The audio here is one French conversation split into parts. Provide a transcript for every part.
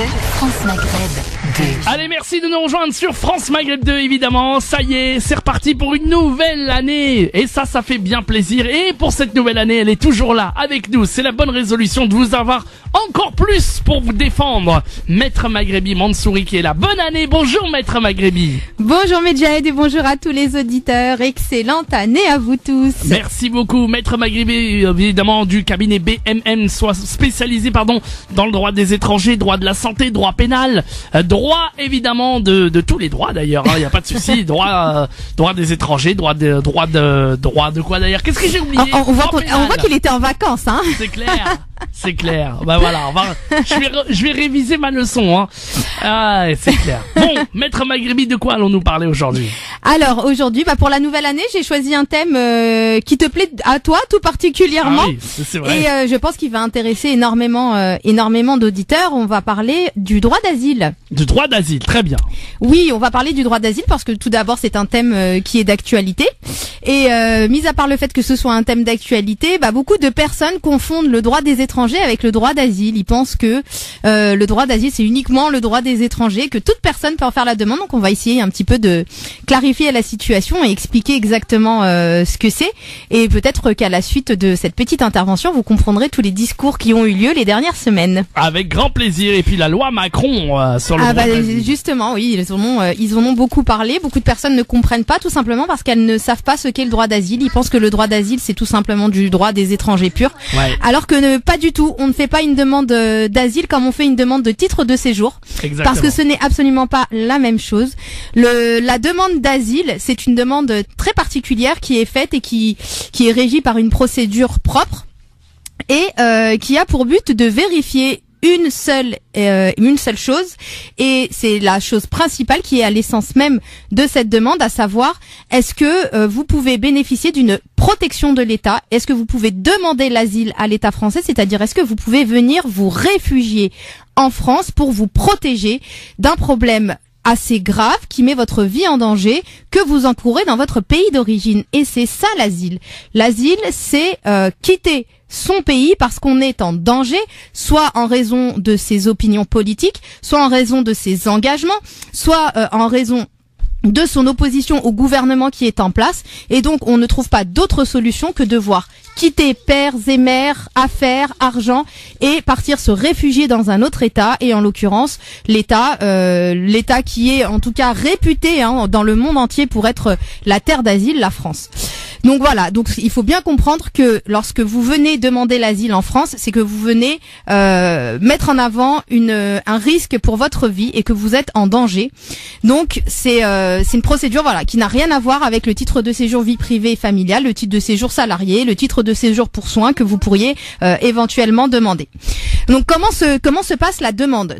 France Maghreb 2. Allez, merci de nous rejoindre sur France Maghreb 2, évidemment. Ça y est, c'est reparti pour une nouvelle année. Et ça fait bien plaisir. Et pour cette nouvelle année, elle est toujours là, avec nous. C'est la bonne résolution de vous avoir encore plus pour vous défendre. Maître Maghrebi Mansouri qui est là. Bonne année, bonjour Maître Maghrebi. Bonjour Medjahed et bonjour à tous les auditeurs. Excellente année à vous tous. Merci beaucoup Maître Maghrebi, évidemment du cabinet BMM, soit spécialisé dans le droit des étrangers, droit de la santé, droit pénal, droit évidemment de tous les droits d'ailleurs, il y a pas de souci, droit des étrangers, droit de quoi d'ailleurs? Qu'est-ce que j'ai oublié? On voit qu'il était en vacances, hein. C'est clair. Bah voilà, je vais réviser ma leçon, hein. Ah, c'est clair. Bon, Maître Maghrebi, de quoi allons-nous parler aujourd'hui? Alors aujourd'hui, pour la nouvelle année, j'ai choisi un thème qui te plaît à toi tout particulièrement. Ah oui, c'est vrai. Et je pense qu'il va intéresser énormément d'auditeurs. On va parler du droit d'asile. Du droit d'asile, très bien. Oui, on va parler du droit d'asile parce que tout d'abord c'est un thème qui est d'actualité. Et mis à part le fait que ce soit un thème d'actualité, beaucoup de personnes confondent le droit des étrangers avec le droit d'asile. Ils pensent que le droit d'asile c'est uniquement le droit des étrangers, que toute personne peut en faire la demande. Donc on va essayer un petit peu de clarifier la situation et expliquer exactement ce que c'est. Et peut-être qu'à la suite de cette petite intervention, vous comprendrez tous les discours qui ont eu lieu les dernières semaines. Avec grand plaisir. Et puis la loi Macron sur le droit d'asile. Justement, oui, ils en ont beaucoup parlé. Beaucoup de personnes ne comprennent pas, tout simplement parce qu'elles ne savent pas ce qu'est le droit d'asile. Ils pensent que le droit d'asile c'est tout simplement du droit des étrangers purs. Ouais. Alors que pas du tout. On ne fait pas une demande d'asile comme on fait une demande de titre de séjour. Exactement. Parce que ce n'est absolument pas la même chose. La demande d'asile, c'est une demande très particulière qui est faite et qui est régie par une procédure propre et qui a pour but de vérifier une seule chose, et c'est la chose principale qui est à l'essence même de cette demande, à savoir est-ce que vous pouvez bénéficier d'une protection de l'État, est-ce que vous pouvez demander l'asile à l'État français, c'est-à-dire est-ce que vous pouvez venir vous réfugier en France pour vous protéger d'un problème assez grave qui met votre vie en danger, que vous encourez dans votre pays d'origine. Et c'est ça l'asile. L'asile, c'est quitter son pays parce qu'on est en danger, soit en raison de ses opinions politiques, soit en raison de ses engagements, soit en raison de son opposition au gouvernement qui est en place. Et donc on ne trouve pas d'autre solution que de devoir quitter pères et mères, affaires, argent et partir se réfugier dans un autre État, et en l'occurrence l'État qui est en tout cas réputé dans le monde entier pour être la terre d'asile, la France. Donc voilà, donc il faut bien comprendre que lorsque vous venez demander l'asile en France, c'est que vous venez mettre en avant un risque pour votre vie et que vous êtes en danger. Donc c'est une procédure qui n'a rien à voir avec le titre de séjour vie privée et familiale, le titre de séjour salarié, le titre de séjour pour soins que vous pourriez éventuellement demander. Donc comment se passe la demande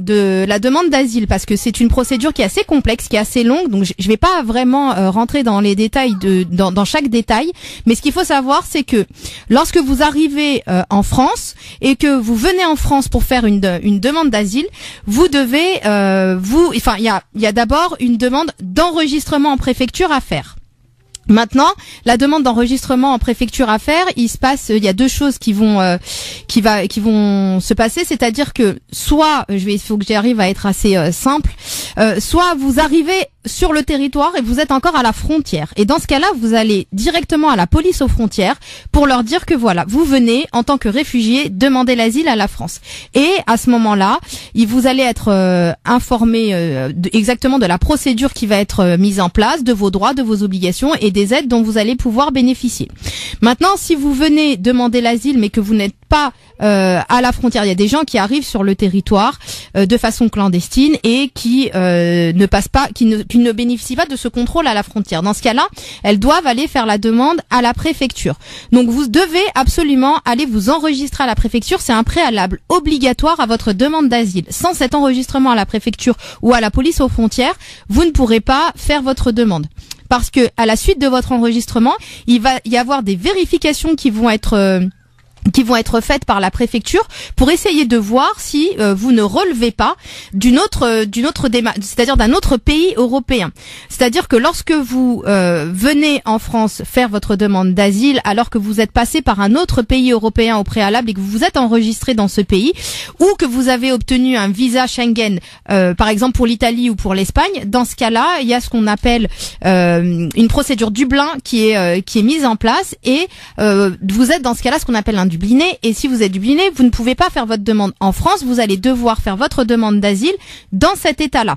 d'asile, parce que c'est une procédure qui est assez complexe, qui est assez longue. Donc je vais pas vraiment rentrer dans les détails dans chaque détail. Mais ce qu'il faut savoir, c'est que lorsque vous arrivez en France et que vous venez en France pour faire une demande d'asile, vous devez il y a d'abord une demande d'enregistrement en préfecture à faire. Maintenant, la demande d'enregistrement en préfecture à faire, il y a deux choses qui vont se passer, c'est-à-dire que soit, il faut que j'arrive à être assez simple, soit vous arrivez sur le territoire et vous êtes encore à la frontière. Et dans ce cas-là, vous allez directement à la police aux frontières pour leur dire que voilà, vous venez en tant que réfugié demander l'asile à la France. Et à ce moment-là, vous allez être informé exactement de la procédure qui va être mise en place, de vos droits, de vos obligations et des aides dont vous allez pouvoir bénéficier. Maintenant, si vous venez demander l'asile mais que vous n'êtes pas à la frontière, il y a des gens qui arrivent sur le territoire de façon clandestine et qui ne bénéficient pas de ce contrôle à la frontière. Dans ce cas-là, elles doivent aller faire la demande à la préfecture. Donc vous devez absolument aller vous enregistrer à la préfecture, c'est un préalable obligatoire à votre demande d'asile. Sans cet enregistrement à la préfecture ou à la police aux frontières, vous ne pourrez pas faire votre demande. Parce que à la suite de votre enregistrement, il va y avoir des vérifications qui vont être qui vont être faites par la préfecture pour essayer de voir si vous ne relevez pas d'une autre c'est-à-dire d'un autre pays européen. C'est-à-dire que lorsque vous venez en France faire votre demande d'asile alors que vous êtes passé par un autre pays européen au préalable et que vous vous êtes enregistré dans ce pays, ou que vous avez obtenu un visa Schengen par exemple pour l'Italie ou pour l'Espagne, dans ce cas-là, il y a ce qu'on appelle une procédure Dublin qui est mise en place, et vous êtes dans ce cas-là ce qu'on appelle un dubliné, et si vous êtes dubliné, vous ne pouvez pas faire votre demande en France, vous allez devoir faire votre demande d'asile dans cet état-là.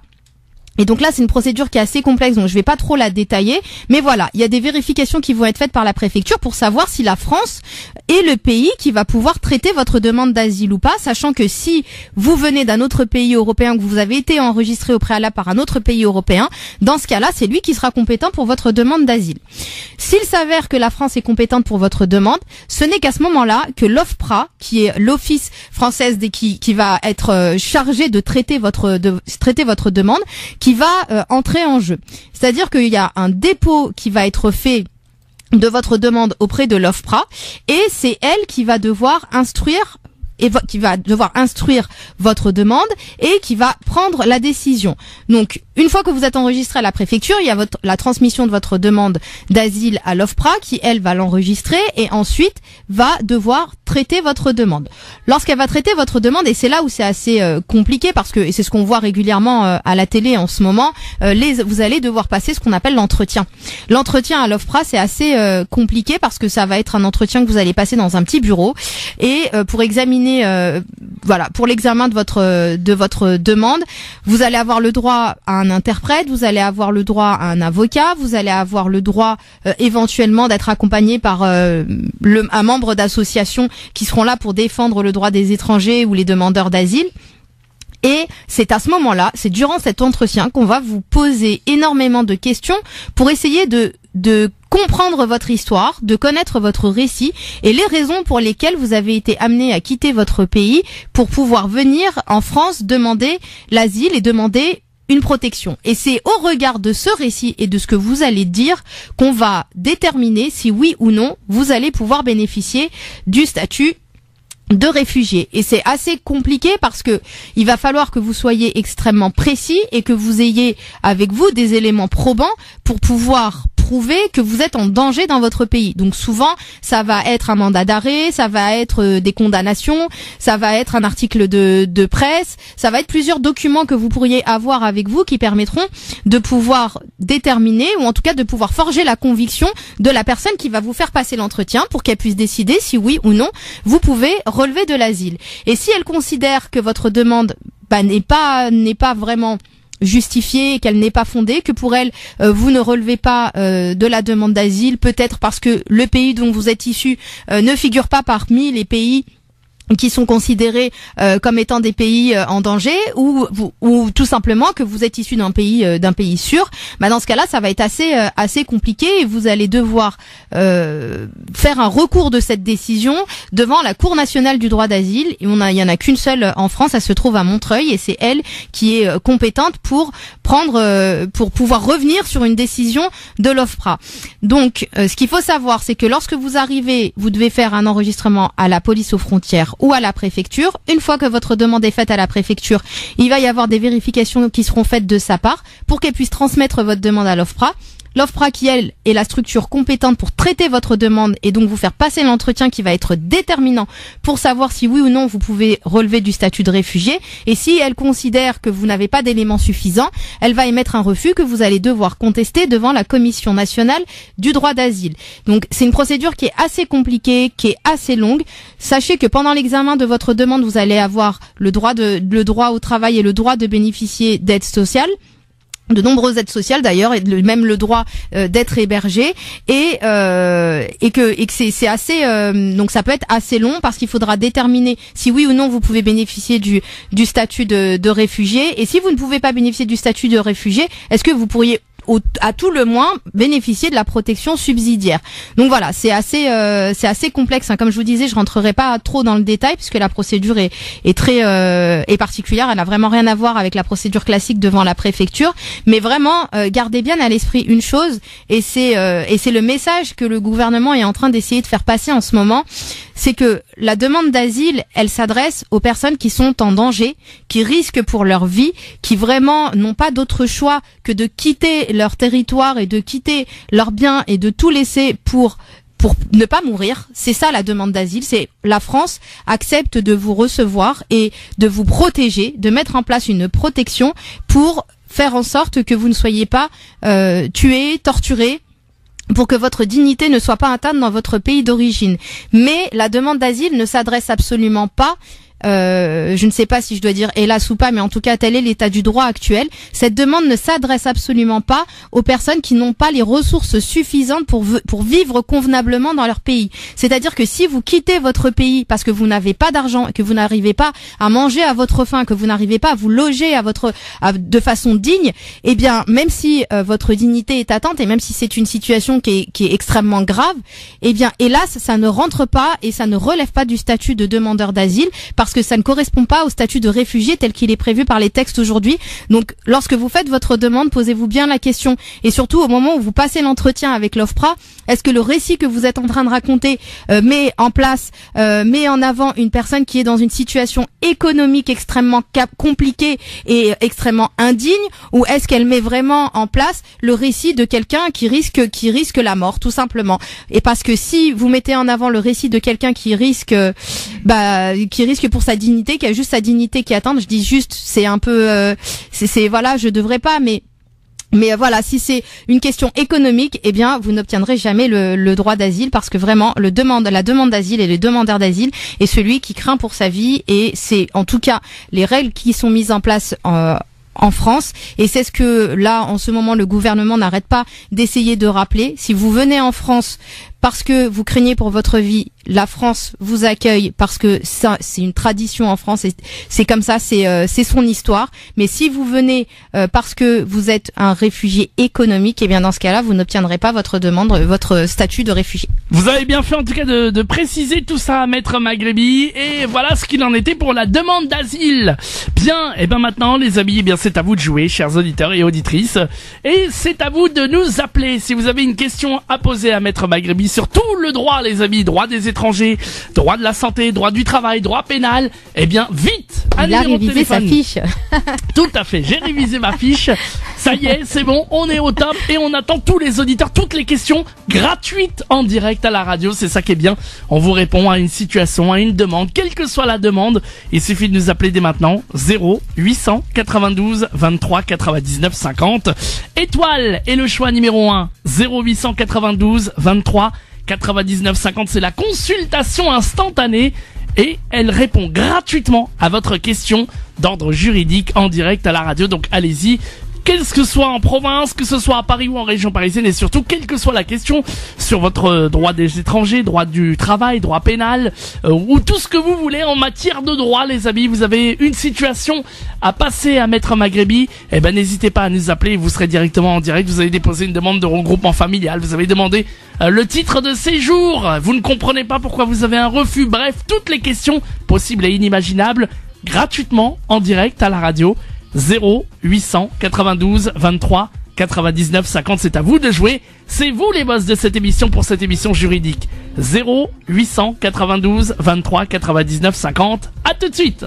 Et donc là, c'est une procédure qui est assez complexe, donc je vais pas trop la détailler. Mais voilà, il y a des vérifications qui vont être faites par la préfecture pour savoir si la France est le pays qui va pouvoir traiter votre demande d'asile ou pas, sachant que si vous venez d'un autre pays européen, que vous avez été enregistré au préalable par un autre pays européen, dans ce cas-là, c'est lui qui sera compétent pour votre demande d'asile. S'il s'avère que la France est compétente pour votre demande, ce n'est qu'à ce moment-là que l'OFPRA, qui est l'Office française qui va être chargé de traiter votre demande, qui va entrer en jeu. C'est-à-dire qu'il y a un dépôt qui va être fait de votre demande auprès de l'OFPRA, et c'est elle qui va devoir instruire votre demande et qui va prendre la décision. Donc, une fois que vous êtes enregistré à la préfecture, il y a la transmission de votre demande d'asile à l'OFPRA qui, elle, va l'enregistrer et ensuite va devoir traiter votre demande. Lorsqu'elle va traiter votre demande, et c'est là où c'est assez compliqué parce que, et c'est ce qu'on voit régulièrement à la télé en ce moment, vous allez devoir passer ce qu'on appelle l'entretien. L'entretien à l'OFPRA, c'est assez compliqué parce que ça va être un entretien que vous allez passer dans un petit bureau, et pour examiner pour l'examen de votre demande, vous allez avoir le droit à un interprète, vous allez avoir le droit à un avocat, vous allez avoir le droit éventuellement d'être accompagné par un membre d'association qui seront là pour défendre le droit des étrangers ou les demandeurs d'asile. Et c'est à ce moment-là, c'est durant cet entretien qu'on va vous poser énormément de questions pour essayer de comprendre votre histoire, de connaître votre récit et les raisons pour lesquelles vous avez été amené à quitter votre pays pour pouvoir venir en France demander l'asile et demander une protection. Et c'est au regard de ce récit et de ce que vous allez dire qu'on va déterminer si oui ou non vous allez pouvoir bénéficier du statut de réfugiés. Et c'est assez compliqué parce que il va falloir que vous soyez extrêmement précis et que vous ayez avec vous des éléments probants pour pouvoir prouver que vous êtes en danger dans votre pays. Donc souvent, ça va être un mandat d'arrêt, ça va être des condamnations, ça va être un article de presse, ça va être plusieurs documents que vous pourriez avoir avec vous qui permettront de pouvoir déterminer, ou en tout cas de pouvoir forger la conviction de la personne qui va vous faire passer l'entretien pour qu'elle puisse décider si oui ou non vous pouvez relever de l'asile. Et si elle considère que votre demande n'est pas vraiment justifiée, qu'elle n'est pas fondée, que pour elle vous ne relevez pas de la demande d'asile, peut-être parce que le pays dont vous êtes issu ne figure pas parmi les pays qui sont considérés comme étant des pays en danger, ou tout simplement que vous êtes issu d'un pays sûr, dans ce cas-là, ça va être assez compliqué et vous allez devoir faire un recours de cette décision devant la Cour nationale du droit d'asile. Et il y en a qu'une seule en France, elle se trouve à Montreuil, et c'est elle qui est compétente pour pouvoir revenir sur une décision de l'OFPRA. Donc, ce qu'il faut savoir, c'est que lorsque vous arrivez, vous devez faire un enregistrement à la police aux frontières ou à la préfecture. Une fois que votre demande est faite à la préfecture, il va y avoir des vérifications qui seront faites de sa part pour qu'elle puisse transmettre votre demande à l'OFPRA. L'OFPRA qui, elle, est la structure compétente pour traiter votre demande et donc vous faire passer l'entretien qui va être déterminant pour savoir si oui ou non vous pouvez relever du statut de réfugié. Et si elle considère que vous n'avez pas d'éléments suffisants, elle va émettre un refus que vous allez devoir contester devant la Commission nationale du droit d'asile. Donc c'est une procédure qui est assez compliquée, qui est assez longue. Sachez que pendant l'examen de votre demande, vous allez avoir le droit au travail et le droit de bénéficier d'aide sociale, de nombreuses aides sociales d'ailleurs, et même le droit d'être hébergé, et que c'est assez donc ça peut être assez long parce qu'il faudra déterminer si oui ou non vous pouvez bénéficier du statut de réfugié, et si vous ne pouvez pas bénéficier du statut de réfugié, est-ce que vous pourriez à tout le moins bénéficier de la protection subsidiaire. Donc voilà, c'est assez complexe, hein. Comme je vous disais, je rentrerai pas trop dans le détail puisque la procédure est très particulière. Elle n'a vraiment rien à voir avec la procédure classique devant la préfecture. Mais vraiment, gardez bien à l'esprit une chose, et c'est le message que le gouvernement est en train d'essayer de faire passer en ce moment. c'est que la demande d'asile, elle s'adresse aux personnes qui sont en danger, qui risquent pour leur vie, qui vraiment n'ont pas d'autre choix que de quitter leur territoire et de quitter leurs biens et de tout laisser pour ne pas mourir. C'est ça la demande d'asile, c'est la France accepte de vous recevoir et de vous protéger, de mettre en place une protection pour faire en sorte que vous ne soyez pas tués, torturés, pour que votre dignité ne soit pas atteinte dans votre pays d'origine. Mais la demande d'asile ne s'adresse absolument pas, je ne sais pas si je dois dire hélas ou pas, mais en tout cas tel est l'état du droit actuel. Cette demande ne s'adresse absolument pas aux personnes qui n'ont pas les ressources suffisantes pour vivre convenablement dans leur pays. C'est-à-dire que si vous quittez votre pays parce que vous n'avez pas d'argent, que vous n'arrivez pas à manger à votre faim, que vous n'arrivez pas à vous loger de façon digne, eh bien même si votre dignité est atteinte et même si c'est une situation qui est extrêmement grave, eh bien hélas ça ne rentre pas et ça ne relève pas du statut de demandeur d'asile parce que ça ne correspond pas au statut de réfugié tel qu'il est prévu par les textes aujourd'hui. Donc, lorsque vous faites votre demande, posez-vous bien la question. Et surtout, au moment où vous passez l'entretien avec l'OFPRA, est-ce que le récit que vous êtes en train de raconter met en avant une personne qui est dans une situation économique extrêmement compliquée et extrêmement indigne, ou est-ce qu'elle met vraiment en place le récit de quelqu'un qui risque la mort, tout simplement. Et parce que si vous mettez en avant le récit de quelqu'un qui risque pour sa dignité, qui a juste sa dignité qui est atteinte, je dis juste, c'est un peu, voilà, je devrais pas, mais voilà, si c'est une question économique, eh bien, vous n'obtiendrez jamais le droit d'asile parce que vraiment, la demande d'asile et le demandeur d'asile est celui qui craint pour sa vie et c'est, en tout cas, les règles qui sont mises en place en France, et c'est ce que là en ce moment le gouvernement n'arrête pas d'essayer de rappeler. Si vous venez en France parce que vous craignez pour votre vie, la France vous accueille parce que ça c'est une tradition en France et c'est comme ça, c'est son histoire. Mais si vous venez parce que vous êtes un réfugié économique, eh bien dans ce cas-là vous n'obtiendrez pas votre statut de réfugié. Vous avez bien fait en tout cas de préciser tout ça, Maître Maghrebi, et voilà ce qu'il en était pour la demande d'asile. Bien, et ben maintenant les amis, eh bien c'est à vous de jouer, chers auditeurs et auditrices, et c'est à vous de nous appeler si vous avez une question à poser à Maître Maghrebi sur tout le droit, les amis, droit des étrangers, droit de la santé, droit du travail, droit pénal. Eh bien vite, un numéro de téléphone. Il a révisé sa fiche. Tout à fait, j'ai révisé ma fiche. Ça y est, c'est bon, on est au top et on attend tous les auditeurs, toutes les questions gratuites en direct à la radio. C'est ça qui est bien. On vous répond à une situation, à une demande, quelle que soit la demande. Il suffit de nous appeler dès maintenant. 0892 23 99 50. Étoile est le choix numéro 1. 0892 23 99 50. C'est la consultation instantanée. Et elle répond gratuitement à votre question d'ordre juridique en direct à la radio. Donc allez-y, quel que soit en province, que ce soit à Paris ou en région parisienne, et surtout quelle que soit la question sur votre droit des étrangers, droit du travail, droit pénal, ou tout ce que vous voulez en matière de droit, les amis. Vous avez une situation à passer à Maître Maghrebi, eh ben n'hésitez pas à nous appeler, vous serez directement en direct. Vous avez déposé une demande de regroupement familial, vous avez demandé le titre de séjour, vous ne comprenez pas pourquoi vous avez un refus, bref, toutes les questions possibles et inimaginables, gratuitement en direct à la radio. 0892 23 99 50, c'est à vous de jouer. C'est vous les boss de cette émission pour cette émission juridique. 0892 23 99 50. À tout de suite.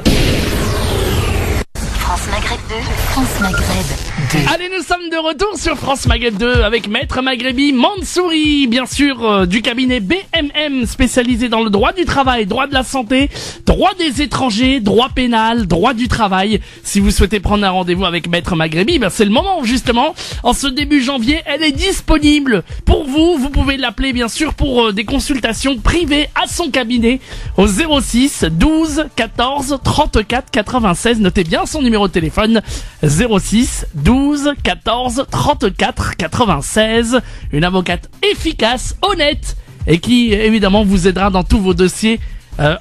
France Maghreb 2. France Maghreb 2. Allez, nous sommes de retour sur France Maghreb 2 avec Maître Maghrebi Mansouri, bien sûr, du cabinet BMM, spécialisé dans le droit du travail, droit de la santé, droit des étrangers, droit pénal, droit du travail. Si vous souhaitez prendre un rendez-vous avec Maître Maghrebi, ben c'est le moment, justement. En ce début janvier, elle est disponible pour vous. Vous pouvez l'appeler, bien sûr, pour des consultations privées à son cabinet au 06 12 14 34 96. Notez bien son numéro de téléphone. 06 12 14 34 96. Une avocate efficace, honnête et qui évidemment vous aidera dans tous vos dossiers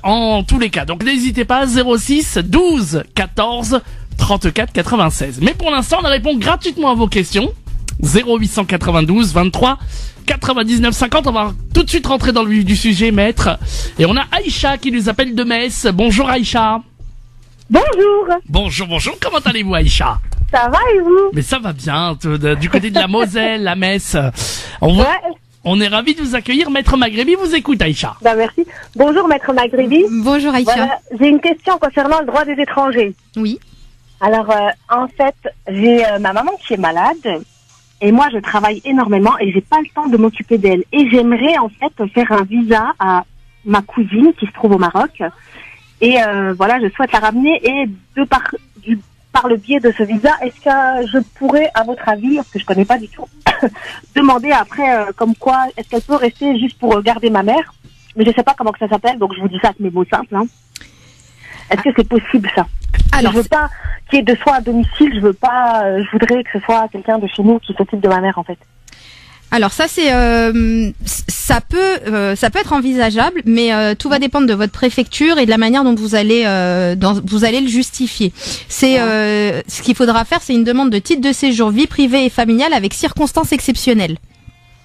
en tous les cas. Donc n'hésitez pas, 06 12 14 34 96. Mais pour l'instant, on répond gratuitement à vos questions. 0892 23 99 50. On va tout de suite rentrer dans le vif du sujet, maître. Et on a Aïcha qui nous appelle de Metz. Bonjour Aïcha. Bonjour. Bonjour, bonjour. Comment allez-vous Aïcha? Ça va et vous? Mais ça va bien, du côté de la Moselle, la Metz. On On est ravis de vous accueillir. Maître Maghrebi vous écoute, Aïcha. Merci. Bonjour, Maître Maghrebi. Bonjour Aïcha. Voilà, j'ai une question concernant le droit des étrangers. Oui. Alors, en fait, j'ai ma maman qui est malade et moi, je travaille énormément et j'ai pas le temps de m'occuper d'elle. Et j'aimerais en fait faire un visa à ma cousine qui se trouve au Maroc. Et voilà, je souhaite la ramener et par le biais de ce visa, est-ce que je pourrais, à votre avis, parce que je connais pas du tout, demander après comme quoi, est-ce qu'elle peut rester juste pour garder ma mère? Mais je sais pas comment que ça s'appelle, donc je vous dis ça avec mes mots simples. Hein. Est-ce que c'est possible ça? Alors, je veux pas qu'il y ait de soins à domicile, je voudrais que ce soit quelqu'un de chez nous qui s'occupe de ma mère en fait. Alors ça c'est ça peut être envisageable, mais tout va dépendre de votre préfecture et de la manière dont vous allez le justifier. C'est ce qu'il faudra faire, c'est une demande de titre de séjour vie privée et familiale avec circonstances exceptionnelles.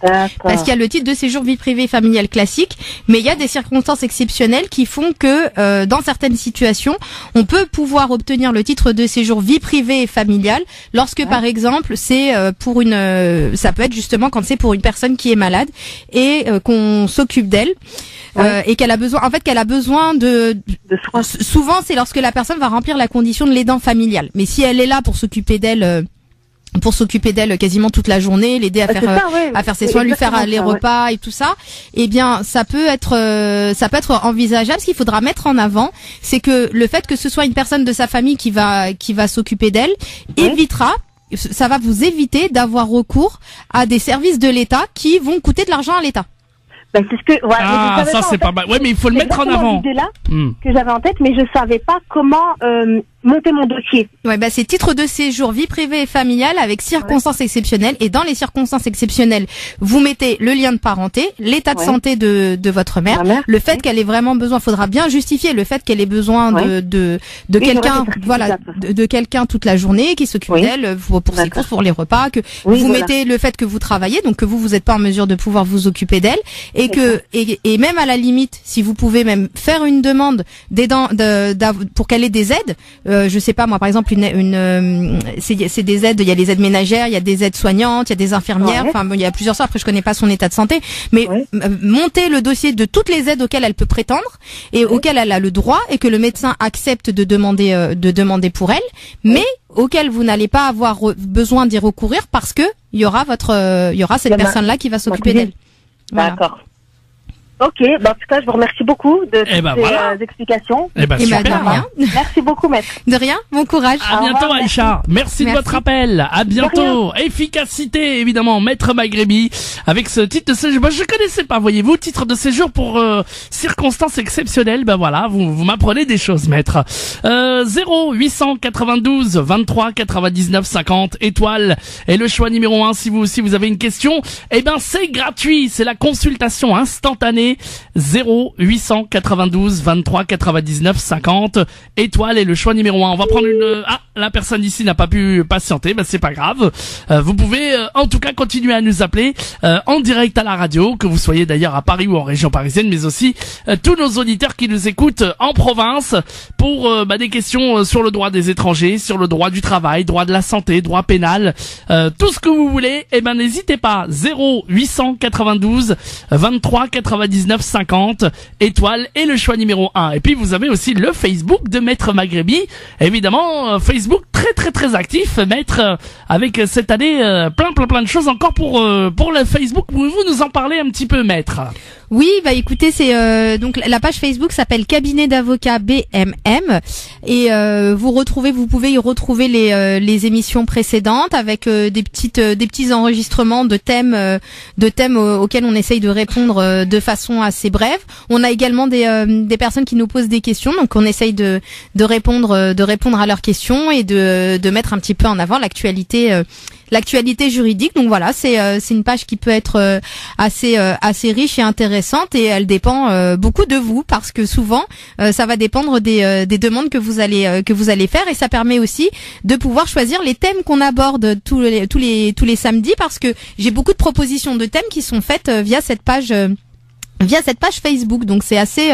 Parce qu'il y a le titre de séjour vie privée et familiale classique, mais il y a des circonstances exceptionnelles qui font que dans certaines situations, on peut pouvoir obtenir le titre de séjour vie privée et familiale lorsque par exemple c'est pour ça peut être justement quand c'est pour une personne qui est malade et qu'on s'occupe d'elle et qu'elle a besoin de soins. Souvent c'est lorsque la personne va remplir la condition de l'aidant familial. Mais si elle est là pour s'occuper d'elle quasiment toute la journée, l'aider à faire ses soins, lui faire les repas et tout ça, eh bien ça peut être envisageable. Ce qu'il faudra mettre en avant, c'est que le fait que ce soit une personne de sa famille qui va s'occuper d'elle ça va vous éviter d'avoir recours à des services de l'État qui vont coûter de l'argent à l'État. Ben, c'est ce que, voilà, ça c'est pas mal. Ouais, mais il faut le mettre en avant. C'est l'idée là que j'avais en tête, mais je savais pas comment monter mon dossier. Ouais, bah c'est titre de séjour vie privée et familiale avec circonstances exceptionnelles. Et dans les circonstances exceptionnelles, vous mettez le lien de parenté, l'état de santé de votre mère, le fait qu'elle ait vraiment besoin. Faudra bien justifier le fait qu'elle ait besoin de quelqu'un, de quelqu'un toute la journée qui s'occupe d'elle pour ses courses, pour les repas. Que vous mettez le fait que vous travaillez, donc que vous êtes pas en mesure de pouvoir vous occuper d'elle. Et même à la limite, si vous pouvez même faire une demande pour qu'elle ait des aides, je sais pas moi par exemple c'est des aides, il y a les aides ménagères, il y a des aides soignantes, il y a des infirmières, enfin il y a plusieurs sortes, après je connais pas son état de santé, mais monter le dossier de toutes les aides auxquelles elle peut prétendre et auxquelles elle a le droit et que le médecin accepte de demander pour elle, mais auquel vous n'allez pas avoir besoin d'y recourir parce que il y aura cette personne-là qui va s'occuper d'elle. Voilà. D'accord. Ok, en tout cas, je vous remercie beaucoup de ces explications. Super. De rien. Merci beaucoup, maître. De rien, bon courage. À bientôt, Aïcha. Merci de votre appel. À bientôt. Efficacité, évidemment, maître Maghrebi, avec ce titre de séjour. Je connaissais pas, voyez-vous, titre de séjour pour circonstances exceptionnelles. Ben voilà, vous m'apprenez des choses, maître. 0892 23 99 50 étoiles et le choix numéro 1 si vous aussi vous avez une question. Eh ben c'est gratuit, c'est la consultation instantanée. 0892 23 99 50 étoiles et le choix numéro 1. On va prendre la personne ici n'a pas pu patienter, ben c'est pas grave. Vous pouvez en tout cas continuer à nous appeler en direct à la radio, que vous soyez d'ailleurs à Paris ou en région parisienne, mais aussi tous nos auditeurs qui nous écoutent en province pour des questions sur le droit des étrangers, sur le droit du travail, droit de la santé, droit pénal, tout ce que vous voulez. Eh ben n'hésitez pas. 0892 23 99 50 étoiles et le choix numéro 1. Et puis vous avez aussi le Facebook de Maître Maghrebi, évidemment Facebook très très très actif, Maître, avec cette année plein de choses encore pour le Facebook. Pouvez-vous nous en parler un petit peu, Maître? Oui, bah écoutez, c'est donc la page Facebook s'appelle Cabinet d'avocats BMM et vous pouvez y retrouver les émissions précédentes avec des petits enregistrements de thèmes auxquels on essaye de répondre de façon assez brève. On a également des personnes qui nous posent des questions, donc on essaye de répondre à leurs questions et de mettre un petit peu en avant l'actualité juridique. Donc voilà, c'est une page qui peut être assez riche et intéressante et elle dépend beaucoup de vous parce que souvent ça va dépendre des demandes que vous allez faire et ça permet aussi de pouvoir choisir les thèmes qu'on aborde tous les samedis parce que j'ai beaucoup de propositions de thèmes qui sont faites via cette page via cette page Facebook. Donc c'est assez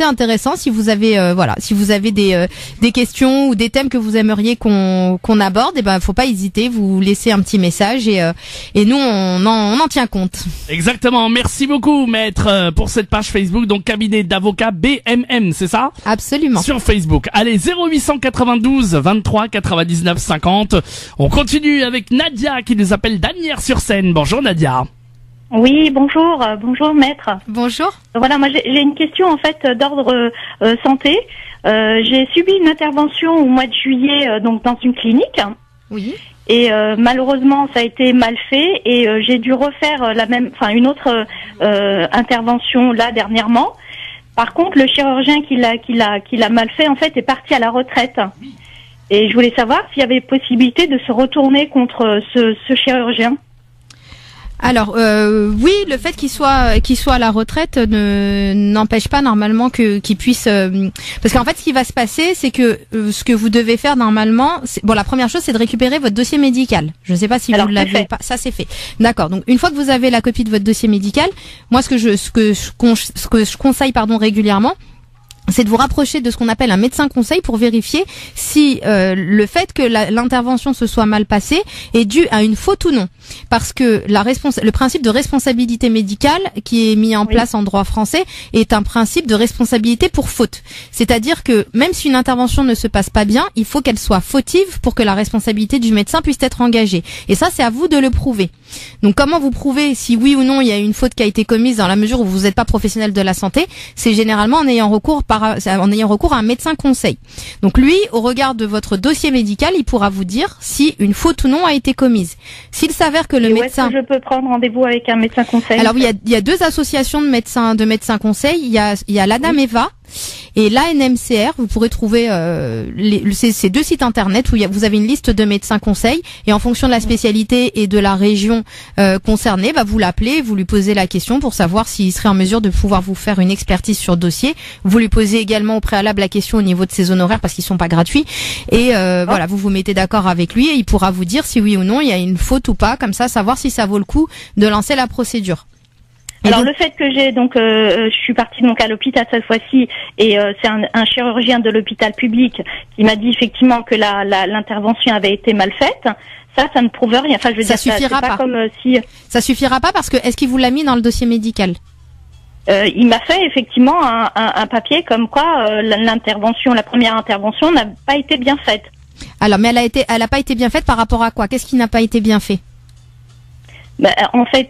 intéressant si vous avez si vous avez des questions ou des thèmes que vous aimeriez qu'on aborde, et faut pas hésiter, vous laissez un petit message et nous on en tient compte. Exactement. Merci beaucoup maître pour cette page Facebook, donc cabinet d'avocats BMM, c'est ça? Absolument. Sur Facebook. Allez, 0892 23 99 50. On continue avec Nadia qui nous appelle d'Asnières-sur-Seine. Bonjour Nadia. Oui, bonjour, bonjour maître. Bonjour. Voilà, moi j'ai une question en fait d'ordre santé. J'ai subi une intervention au mois de juillet donc dans une clinique. Oui. Et malheureusement ça a été mal fait et j'ai dû refaire une autre intervention là dernièrement. Par contre, le chirurgien qui l'a mal fait en fait est parti à la retraite. Et je voulais savoir s'il y avait possibilité de se retourner contre ce chirurgien. Alors oui, le fait qu'il soit à la retraite n'empêche pas normalement qu'il puisse parce qu'en fait ce qui va se passer, c'est que ce que vous devez faire normalement, la première chose c'est de récupérer votre dossier médical. Je ne sais pas si vous l'avez pas, ça c'est fait. D'accord. Donc une fois que vous avez la copie de votre dossier médical, moi ce que je conseille régulièrement, c'est de vous rapprocher de ce qu'on appelle un médecin conseil pour vérifier si le fait que l'intervention se soit mal passée est dû à une faute ou non. Parce que le principe de responsabilité médicale qui est mis en place en droit français est un principe de responsabilité pour faute. C'est-à-dire que même si une intervention ne se passe pas bien, il faut qu'elle soit fautive pour que la responsabilité du médecin puisse être engagée. Et ça, c'est à vous de le prouver. Donc comment vous prouvez si oui ou non il y a une faute qui a été commise dans la mesure où vous n'êtes pas professionnel de la santé? C'est généralement en ayant recours à un médecin conseil. Donc lui, au regard de votre dossier médical, il pourra vous dire si une faute ou non a été commise. S'il s'avère que le médecin... Où est-ce que je peux prendre rendez-vous avec un médecin conseil? Alors oui, il y a deux associations de médecins conseil. Il y a l'ADAMEVA et l'ANMCR. Vous pourrez trouver ces deux sites internet où vous avez une liste de médecins conseils, et en fonction de la spécialité et de la région concernée, vous l'appelez, vous lui posez la question pour savoir s'il serait en mesure de pouvoir vous faire une expertise sur dossier. Vous lui posez également au préalable la question au niveau de ses honoraires parce qu'ils sont pas gratuits, et vous vous mettez d'accord avec lui et il pourra vous dire si oui ou non il y a une faute ou pas, comme ça savoir si ça vaut le coup de lancer la procédure. Alors le fait que je suis partie donc à l'hôpital cette fois-ci, et c'est un chirurgien de l'hôpital public qui m'a dit effectivement que l'intervention avait été mal faite. Ça ne prouve rien. Enfin, je veux dire, suffira pas. Comme si ça suffira pas parce que est-ce qu'il vous l'a mis dans le dossier médical? Il m'a fait effectivement un papier comme quoi la première intervention n'a pas été bien faite. Alors, mais elle a pas été bien faite par rapport à quoi? Qu'est-ce qui n'a pas été bien fait? En fait,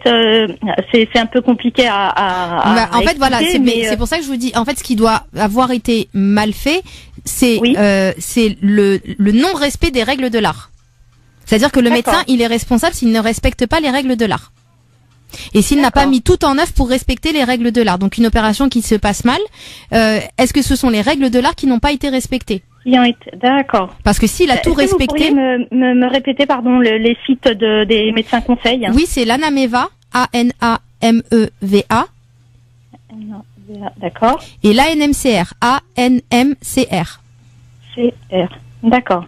c'est un peu compliqué à en fait, voilà, c'est pour ça que je vous dis, en fait, ce qui doit avoir été mal fait, c'est le non-respect des règles de l'art. C'est-à-dire que le médecin, il est responsable s'il ne respecte pas les règles de l'art. Et s'il n'a pas mis tout en œuvre pour respecter les règles de l'art. Donc une opération qui se passe mal, est-ce que ce sont les règles de l'art qui n'ont pas été respectées? D'accord. Parce que s'il a tout respecté... Vous pourriez me répéter, les sites des médecins conseils? Oui, c'est l'ANAMEVA, ANAMEVA. D'accord. Et l'ANMCR, ANMCR. D'accord.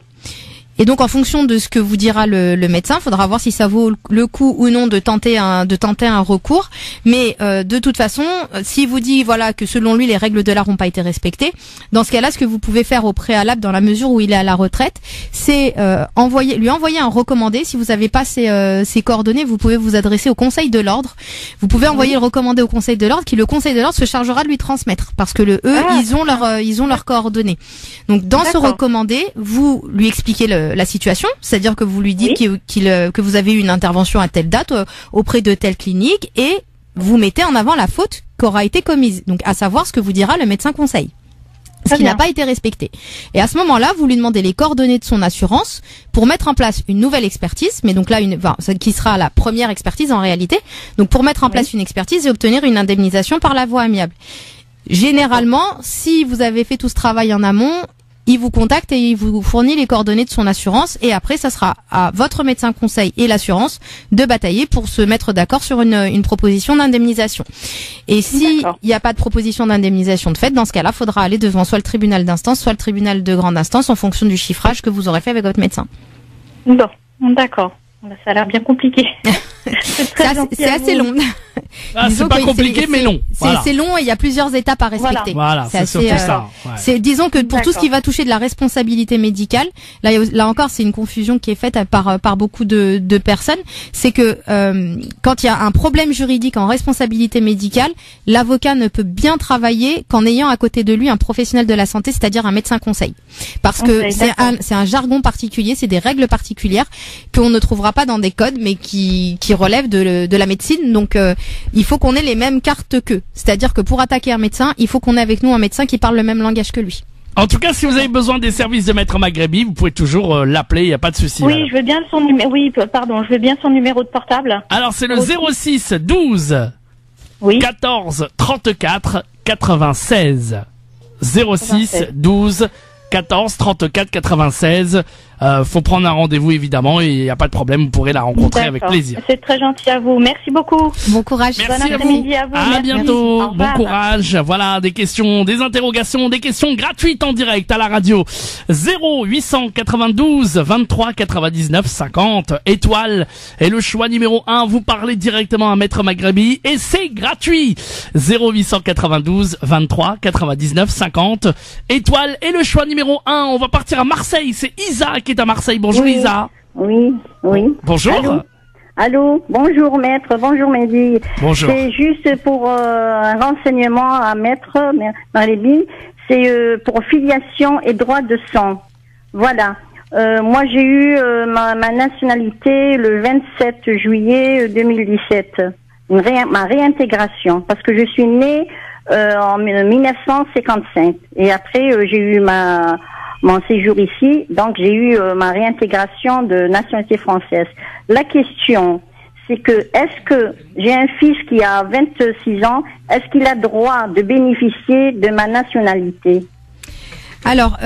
Et donc en fonction de ce que vous dira le médecin, il faudra voir si ça vaut le coup ou non de tenter un recours. Mais de toute façon, s'il vous dit que selon lui les règles de l'art n'ont pas été respectées, dans ce cas-là, ce que vous pouvez faire au préalable dans la mesure où il est à la retraite, c'est lui envoyer un recommandé. Si vous n'avez pas ses coordonnées, vous pouvez vous adresser au Conseil de l'ordre. Vous pouvez envoyer le recommandé au Conseil de l'ordre, le Conseil de l'ordre se chargera de lui transmettre parce que ils ont leurs coordonnées. Donc dans ce recommandé, vous lui expliquez la situation, c'est-à-dire que vous lui dites que vous avez eu une intervention à telle date auprès de telle clinique, et vous mettez en avant la faute qu'aura été commise, donc à savoir ce que vous dira le médecin conseil, ce qui n'a pas été respecté. Et à ce moment-là, vous lui demandez les coordonnées de son assurance pour mettre en place une nouvelle expertise, mais donc là qui sera la première expertise en réalité, donc pour mettre en place une expertise et obtenir une indemnisation par la voie amiable. Généralement, si vous avez fait tout ce travail en amont, il vous contacte et il vous fournit les coordonnées de son assurance, et après ça sera à votre médecin conseil et l'assurance de batailler pour se mettre d'accord sur une proposition d'indemnisation. Et si il n'y a pas de proposition d'indemnisation de fait, dans ce cas-là, il faudra aller devant soit le tribunal d'instance, soit le tribunal de grande instance en fonction du chiffrage que vous aurez fait avec votre médecin. Bon, d'accord. Ça a l'air bien compliqué. C'est assez long. Ah, c'est pas compliqué, mais long. Voilà. C'est long et il y a plusieurs étapes à respecter. Voilà, c'est assez, surtout ça. Ouais. Disons que pour tout ce qui va toucher de la responsabilité médicale, là encore, c'est une confusion qui est faite par beaucoup de personnes. C'est que quand il y a un problème juridique en responsabilité médicale, l'avocat ne peut bien travailler qu'en ayant à côté de lui un professionnel de la santé, c'est-à-dire un médecin conseil. Parce que c'est un jargon particulier, c'est des règles particulières qu'on ne trouvera pas dans des codes, mais qui relèvent de la médecine. Donc il faut qu'on ait les mêmes cartes qu'eux. C'est-à-dire que pour attaquer un médecin, il faut qu'on ait avec nous un médecin qui parle le même langage que lui. En tout cas, si vous avez besoin des services de Maître Maghrebi, vous pouvez toujours l'appeler, il n'y a pas de souci. Oui, je veux bien son numéro. Oui, pardon, je veux bien son numéro de portable. Alors, c'est le 06 12 14 34 96. 06 12 14 34 96. Faut prendre un rendez-vous évidemment et il n'y a pas de problème, vous pourrez la rencontrer avec plaisir. C'est très gentil à vous. Merci beaucoup. Bon courage. Merci bon après-midi à vous. À bientôt. Merci. Bon courage. Voilà, des questions, des interrogations, des questions gratuites en direct à la radio. 0892 23 99 50. Étoile est le choix numéro 1. Vous parlez directement à Maître Maghrebi et c'est gratuit. 0892 23 99 50. Étoile est le choix numéro 1. On va partir à Marseille. C'est Isa qui est à Marseille. Bonjour Isa. Oui. Bonjour. Allô, bonjour maître, bonjour Mehdi. Bonjour. C'est juste pour un renseignement à Maître Maghrebi, c'est pour filiation et droit de sang. Voilà. Moi j'ai eu ma nationalité le 27 juillet 2017. Ma réintégration, parce que je suis née en 1955 et après j'ai eu mon séjour ici, donc j'ai eu ma réintégration de nationalité française. La question, c'est que est-ce que j'ai un fils qui a 26 ans, est-ce qu'il a droit de bénéficier de ma nationalité? Alors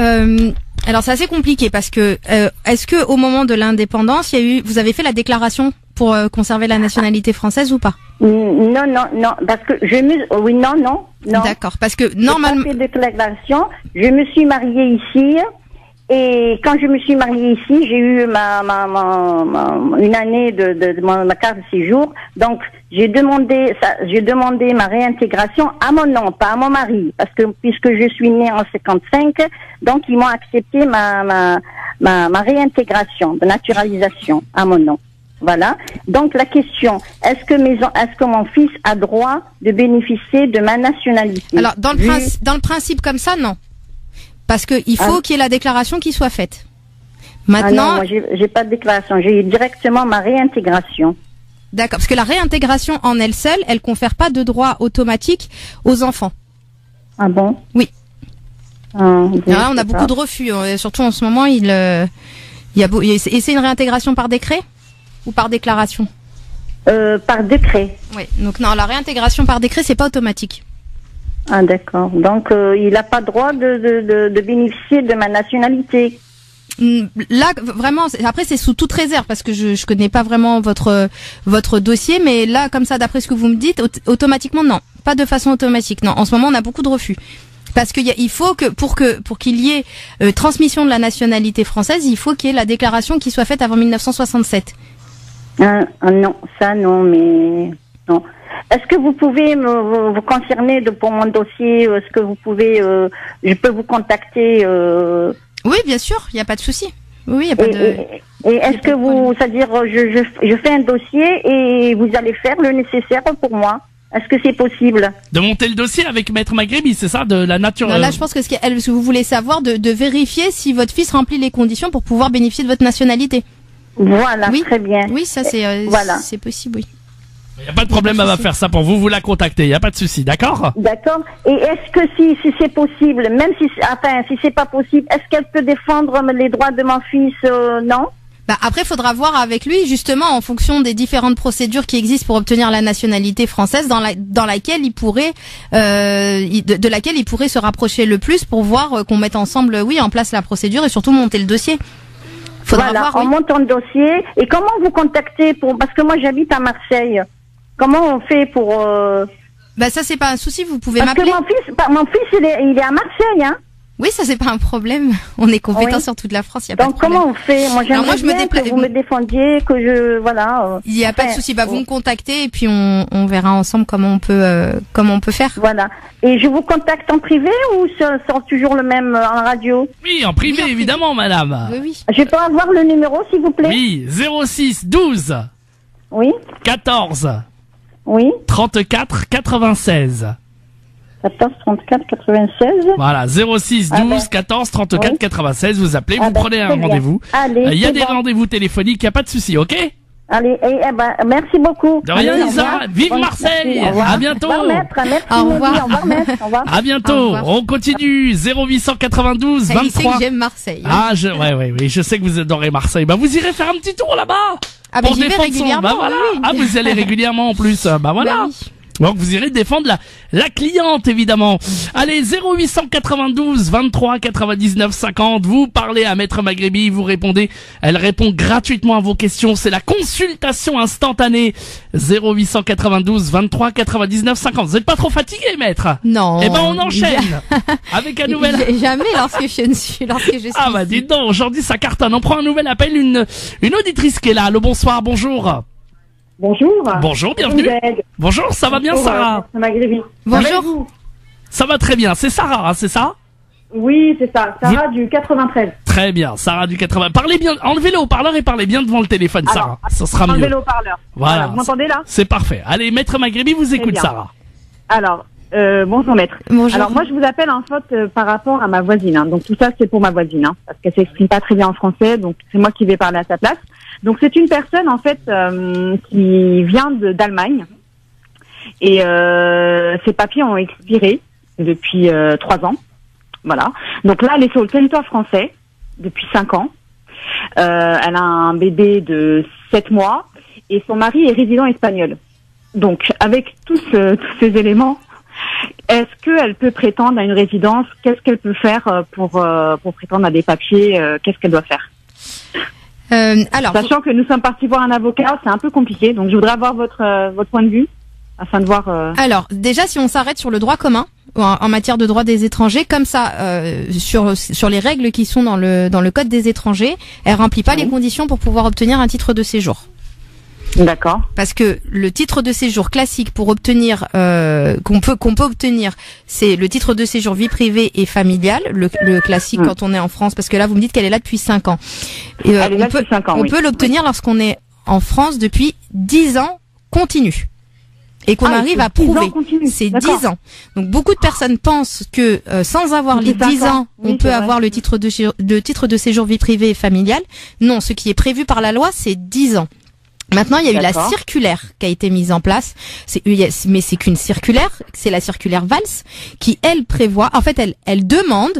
c'est assez compliqué parce que est-ce que au moment de l'indépendance, vous avez fait la déclaration pour conserver la nationalité française ou pas? Non, parce que non. D'accord, parce que normalement. J'ai pas fait de déclaration. Je me suis mariée ici et quand je me suis mariée ici, j'ai eu une année de ma carte de séjour. Donc j'ai demandé ma réintégration à mon nom, pas à mon mari, parce que puisque je suis née en 55, donc ils m'ont accepté ma réintégration de naturalisation à mon nom. Voilà. Donc la question, est-ce que mon fils a droit de bénéficier de ma nationalité? Alors dans le principe comme ça, non. Parce que il faut qu'il y ait la déclaration qui soit faite. Maintenant, non, moi j'ai pas de déclaration, j'ai eu directement ma réintégration. D'accord, parce que la réintégration en elle seule, elle confère pas de droit automatique aux enfants. Ah bon? Oui. Là, on a beaucoup de refus, surtout en ce moment, et c'est une réintégration par décret ou par déclaration? Par décret. Oui. Donc non, la réintégration par décret, c'est pas automatique. Ah d'accord. Donc il n'a pas droit de bénéficier de ma nationalité. Là vraiment, après c'est sous toute réserve parce que je connais pas vraiment votre dossier, mais là comme ça d'après ce que vous me dites, automatiquement non, pas de façon automatique. Non, en ce moment on a beaucoup de refus. Parce il faut que pour qu'il y ait transmission de la nationalité française, il faut qu'il y ait la déclaration qui soit faite avant 1967. Non, ça non, mais non. Est-ce que vous pouvez vous concerner pour mon dossier? Est-ce que vous pouvez, je peux vous contacter? Oui, bien sûr, il n'y a pas de souci. Oui, il y a pas de. Et est-ce que c'est-à-dire, je fais un dossier et vous allez faire le nécessaire pour moi? Est-ce que c'est possible? De monter le dossier avec Maître Maghrebi, c'est ça, de la nature. Non, là, je pense que ce que vous voulez savoir, de vérifier si votre fils remplit les conditions pour pouvoir bénéficier de votre nationalité. Voilà, oui. Très bien. Oui, ça c'est voilà. C'est possible, oui. Il n'y a pas de problème, elle va faire ça pour vous, vous la contactez, il n'y a pas de souci, d'accord? D'accord. Et est-ce que si c'est possible, même si c'est pas possible, est-ce qu'elle peut défendre les droits de mon fils? Non? Après, faudra voir avec lui, justement, en fonction des différentes procédures qui existent pour obtenir la nationalité française, dans laquelle il pourrait, de laquelle il pourrait se rapprocher le plus pour voir qu'on mette ensemble, en place la procédure et surtout monter le dossier. Faudra voir, on monte un dossier. Et comment vous contactez parce que moi j'habite à Marseille. Comment on fait pour... Ça c'est pas un souci, vous pouvez m'appeler. Parce que mon fils il est à Marseille, hein. Oui, ça c'est pas un problème. On est compétent Oui. sur toute la France, il y a pas de Donc problème. comment on fait? Moi Alors, moi, j'aimerais je me bien déplace- que vous me défendiez, que je voilà. Il y a pas de après, souci. Bah, vous me contactez et puis on verra ensemble comment on peut faire. Voilà. Et je vous contacte en privé ou sur toujours le même en radio? Oui, en privé, Oui, en privé. évidemment, madame. Oui, oui. Je peux avoir le numéro s'il vous plaît? Oui, 06 12 Oui. 14 Oui. 34 96. 14 34 96. Voilà, 06 Ah 12 ben. 14 34 Oui. 96. Vous appelez, Ah vous ben, prenez un très bien. rendez-vous. Allez. Il y a c'est des bon. rendez-vous téléphoniques, il n'y a pas de souci, ok? Allez, merci beaucoup. De rien, Allez, au Lisa. revoir. Vive Bon, Marseille. merci, au revoir. À bientôt. Au revoir, maître. Merci, Au revoir. Nelly. Au revoir, maître. Au revoir. À Au bientôt. revoir. On continue. 0892 Il sait 23. que j'aime Marseille. Ah, oui, je sais que vous adorez Marseille. Bah, vous irez faire un petit tour là-bas. Ah, bah, Pour j'y vais défendre son- régulièrement. Bah voilà. Oui, oui. Ah, vous y allez régulièrement en plus. Bah voilà. Bah oui. Donc vous irez défendre la cliente évidemment. Allez 0892 23 99 50. Vous parlez à Maître Maghrébi, vous répondez. Elle répond gratuitement à vos questions. C'est la consultation instantanée. 0892 23 99 50. Vous êtes pas trop fatigué, Maître? Non. Eh ben on enchaîne avec un nouvel. Jamais lorsque je suis Ah bah dites donc, aujourd'hui ça cartonne. On prend un nouvel appel, une auditrice qui est là. Allô, bonsoir, bonjour. Bonjour. Bonjour, bienvenue. Vous êtes- Bonjour, ça va bien Bonjour, Sarah? Maghrébi. Bonjour. Ça va, vous? Ça va très bien, c'est Sarah, hein, c'est ça? Oui, c'est ça. Sarah du 93. Très bien, Sarah du 80. Parlez bien, enlevez le haut-parleur et parlez bien devant le téléphone, Sarah. Ça sera Enlevez mieux. le haut-parleur. Voilà. Vous m'entendez là? C'est parfait. Allez, Maître Maghrébi vous écoute, bien. Sarah. Alors, bonjour maître. Bonjour. Alors moi je vous appelle en fait par rapport à ma voisine. Hein. Donc tout ça c'est pour ma voisine, hein, parce qu'elle s'exprime pas très bien en français, donc c'est moi qui vais parler à sa place. Donc c'est une personne en fait qui vient d'Allemagne et ses papiers ont expiré depuis 3 ans. Voilà. Donc là elle est sur le territoire français depuis 5 ans. Elle a un bébé de 7 mois et son mari est résident espagnol. Donc avec tous ces éléments, est-ce qu'elle peut prétendre à une résidence? Qu'est-ce qu'elle peut faire pour prétendre à des papiers? Qu'est-ce qu'elle doit faire? Alors, Sachant que nous sommes partis voir un avocat, c'est un peu compliqué. Donc je voudrais avoir votre point de vue afin de voir. alors, déjà, si on s'arrête sur le droit commun en matière de droit des étrangers, comme ça, sur les règles qui sont dans le code des étrangers, elle remplit pas les conditions pour pouvoir obtenir un titre de séjour. D'accord. Parce que le titre de séjour classique pour obtenir qu'on peut obtenir, c'est le titre de séjour vie privée et familiale, le classique quand on est en France, parce que là vous me dites qu'elle est là depuis 5 ans. Et, Elle est là depuis 5 ans, on oui. peut l'obtenir lorsqu'on est en France depuis 10 ans continu. Et qu'on Ah, arrive à c'est 10 ans prouver. continu, C'est d'accord. 10 ans. Donc beaucoup de personnes pensent que sans avoir les Depuis 10 5 ans, ans, oui, on peut c'est vrai. avoir le titre de séjour vie privée et familiale. Non, ce qui est prévu par la loi, c'est 10 ans. Maintenant, il y a eu la D'accord. circulaire qui a été mise en place. Mais c'est qu'une circulaire, c'est la circulaire Valls qui, elle, prévoit, en fait, elle demande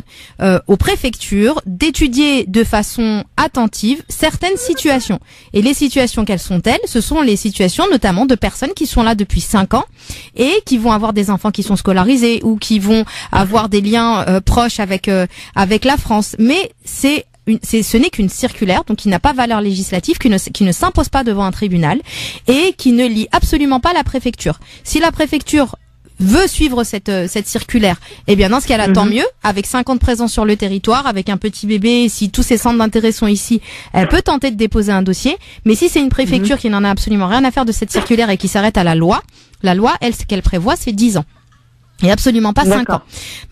aux préfectures d'étudier de façon attentive certaines situations. Et les situations, quelles sont-elles? Ce sont les situations notamment de personnes qui sont là depuis 5 ans et qui vont avoir des enfants qui sont scolarisés ou qui vont avoir des liens proches avec la France. Mais ce n'est qu'une circulaire, donc qui n'a pas valeur législative, qui ne s'impose pas devant un tribunal et qui ne lie absolument pas la préfecture. Si la préfecture veut suivre cette circulaire, eh bien dans ce cas-là, tant mieux. Avec 5 ans de présence sur le territoire, avec un petit bébé, si tous ses centres d'intérêt sont ici, elle peut tenter de déposer un dossier. Mais si c'est une préfecture qui n'en a absolument rien à faire de cette circulaire et qui s'arrête à la loi, elle, ce qu'elle prévoit, c'est 10 ans. Et absolument pas 5 ans.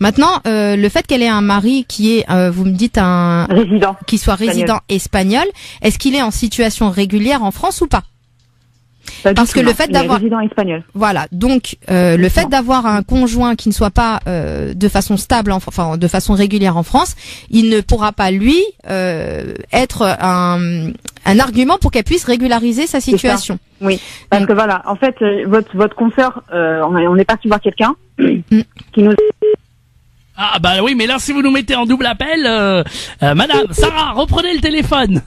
Maintenant, le fait qu'elle ait un mari qui est, vous me dites, Résident. qui soit résident espagnol, est-ce qu'il est en situation régulière en France ou pas? Pas du Parce tout, que le non. fait Il est d'avoir- résident espagnol. Voilà. Donc, le fait d'avoir un conjoint qui ne soit pas de façon stable, enfin de façon régulière en France, il ne pourra pas lui être un argument pour qu'elle puisse régulariser sa situation. Oui, parce Donc- que voilà, en fait, votre consoeur, on est parti voir quelqu'un qui nous. Ah bah oui, mais là si vous nous mettez en double appel, Madame Sarah, reprenez le téléphone.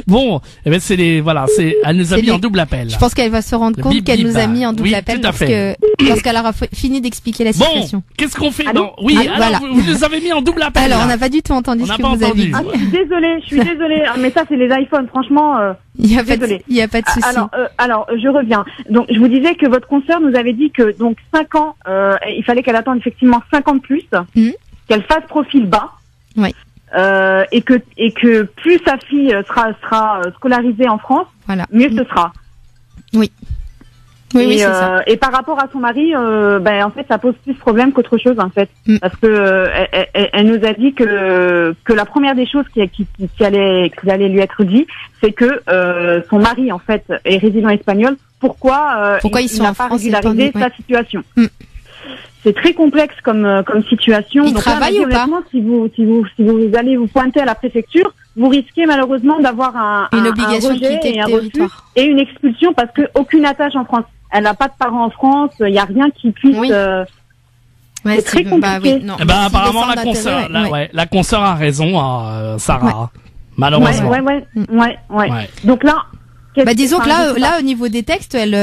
Bon, eh ben elle nous a C'est mis les- en double appel. Je pense qu'elle va se rendre Le compte bip qu'elle bip, nous a mis en double oui, appel tout à fait. lorsqu'elle aura fini d'expliquer la Bon, situation. qu'est-ce qu'on fait? Allô Non, oui, Allô, alors voilà. vous nous avez mis en double appel. Alors, là. on n'a pas du tout entendu On ce n'a que pas vous avez entendu. dit. Ah, je suis désolée, mais ça c'est les iPhones, franchement. Il y a pas de, Désolée. il y a pas de souci. Alors, je reviens. Donc, je vous disais que votre consoeur nous avait dit que donc 5 ans, il fallait qu'elle attende effectivement 5 ans de plus qu'elle fasse profil bas. Oui. Et que plus sa fille sera scolarisée en France, Voilà. mieux ce sera. Oui, c'est ça. Et par rapport à son mari, en fait, ça pose plus de problème qu'autre chose, en fait, parce que elle nous a dit que la première des choses qui allait lui être dit, c'est que son mari, en fait, est résident espagnol. Pourquoi il n'a pas régularisé sa situation? C'est très complexe comme situation. Il Donc travaille ou pas? Si vous allez vous pointer à la préfecture, vous risquez malheureusement d'avoir une obligation de quitter et un le refus territoire et une expulsion parce que aucune attache en France. Elle n'a pas de parents en France. Il n'y a rien qui puisse. Oui. C'est très compliqué. non. Eh ben, Si apparemment, descend d'intérêt, la consoeur a raison, Sarah. Malheureusement. Ouais. Donc là. Disons que là, au niveau des textes, elle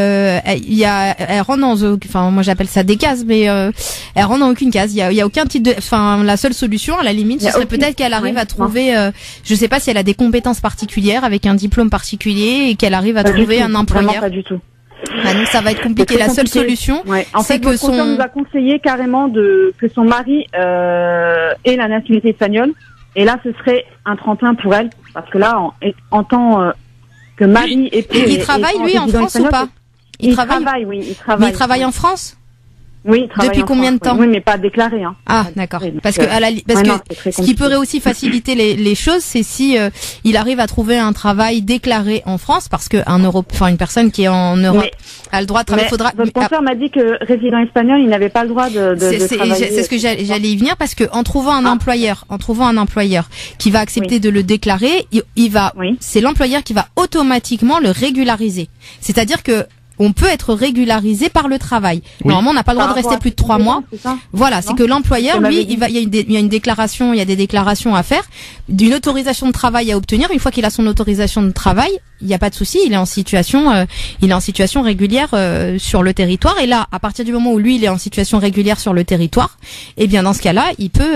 rentre dans, moi j'appelle ça des cases, mais elle rentre dans aucune case. Il y a aucun type de, la seule solution, à la limite, ce serait peut-être qu'elle arrive à trouver, je sais pas si elle a des compétences particulières avec un diplôme particulier et qu'elle arrive à trouver un employeur. Vraiment pas du tout. Donc ça va être compliqué. La seule solution, c'est que son nous a conseillé carrément que son mari ait la nationalité espagnole. Et là, ce serait un tremplin pour elle, parce que là, en tant que mari et il travaille lui en France ou pas? Il travaille, oui, il travaille. Mais il travaille en France? Oui, il travaille depuis combien de temps? Oui, mais pas déclaré. Hein. Ah, d'accord. Parce que ce qui pourrait aussi faciliter les choses, c'est si il arrive à trouver un travail déclaré en France, parce que une personne qui est en Europe a le droit de travailler. Votre confrère m'a dit que résident espagnol, il n'avait pas le droit de travailler. C'est ce que j'allais y venir, parce que en trouvant un employeur qui va accepter de le déclarer, c'est l'employeur qui va automatiquement le régulariser. C'est-à-dire que on peut être régularisé par le travail. Normalement, on n'a pas le droit de rester plus de 3 mois. Voilà, c'est que l'employeur, lui, il y a une déclaration, il y a des déclarations à faire, d'une autorisation de travail à obtenir. Une fois qu'il a son autorisation de travail, il n'y a pas de souci, il est en situation régulière sur le territoire. Et là, à partir du moment où lui, il est en situation régulière sur le territoire, eh bien, dans ce cas-là, il peut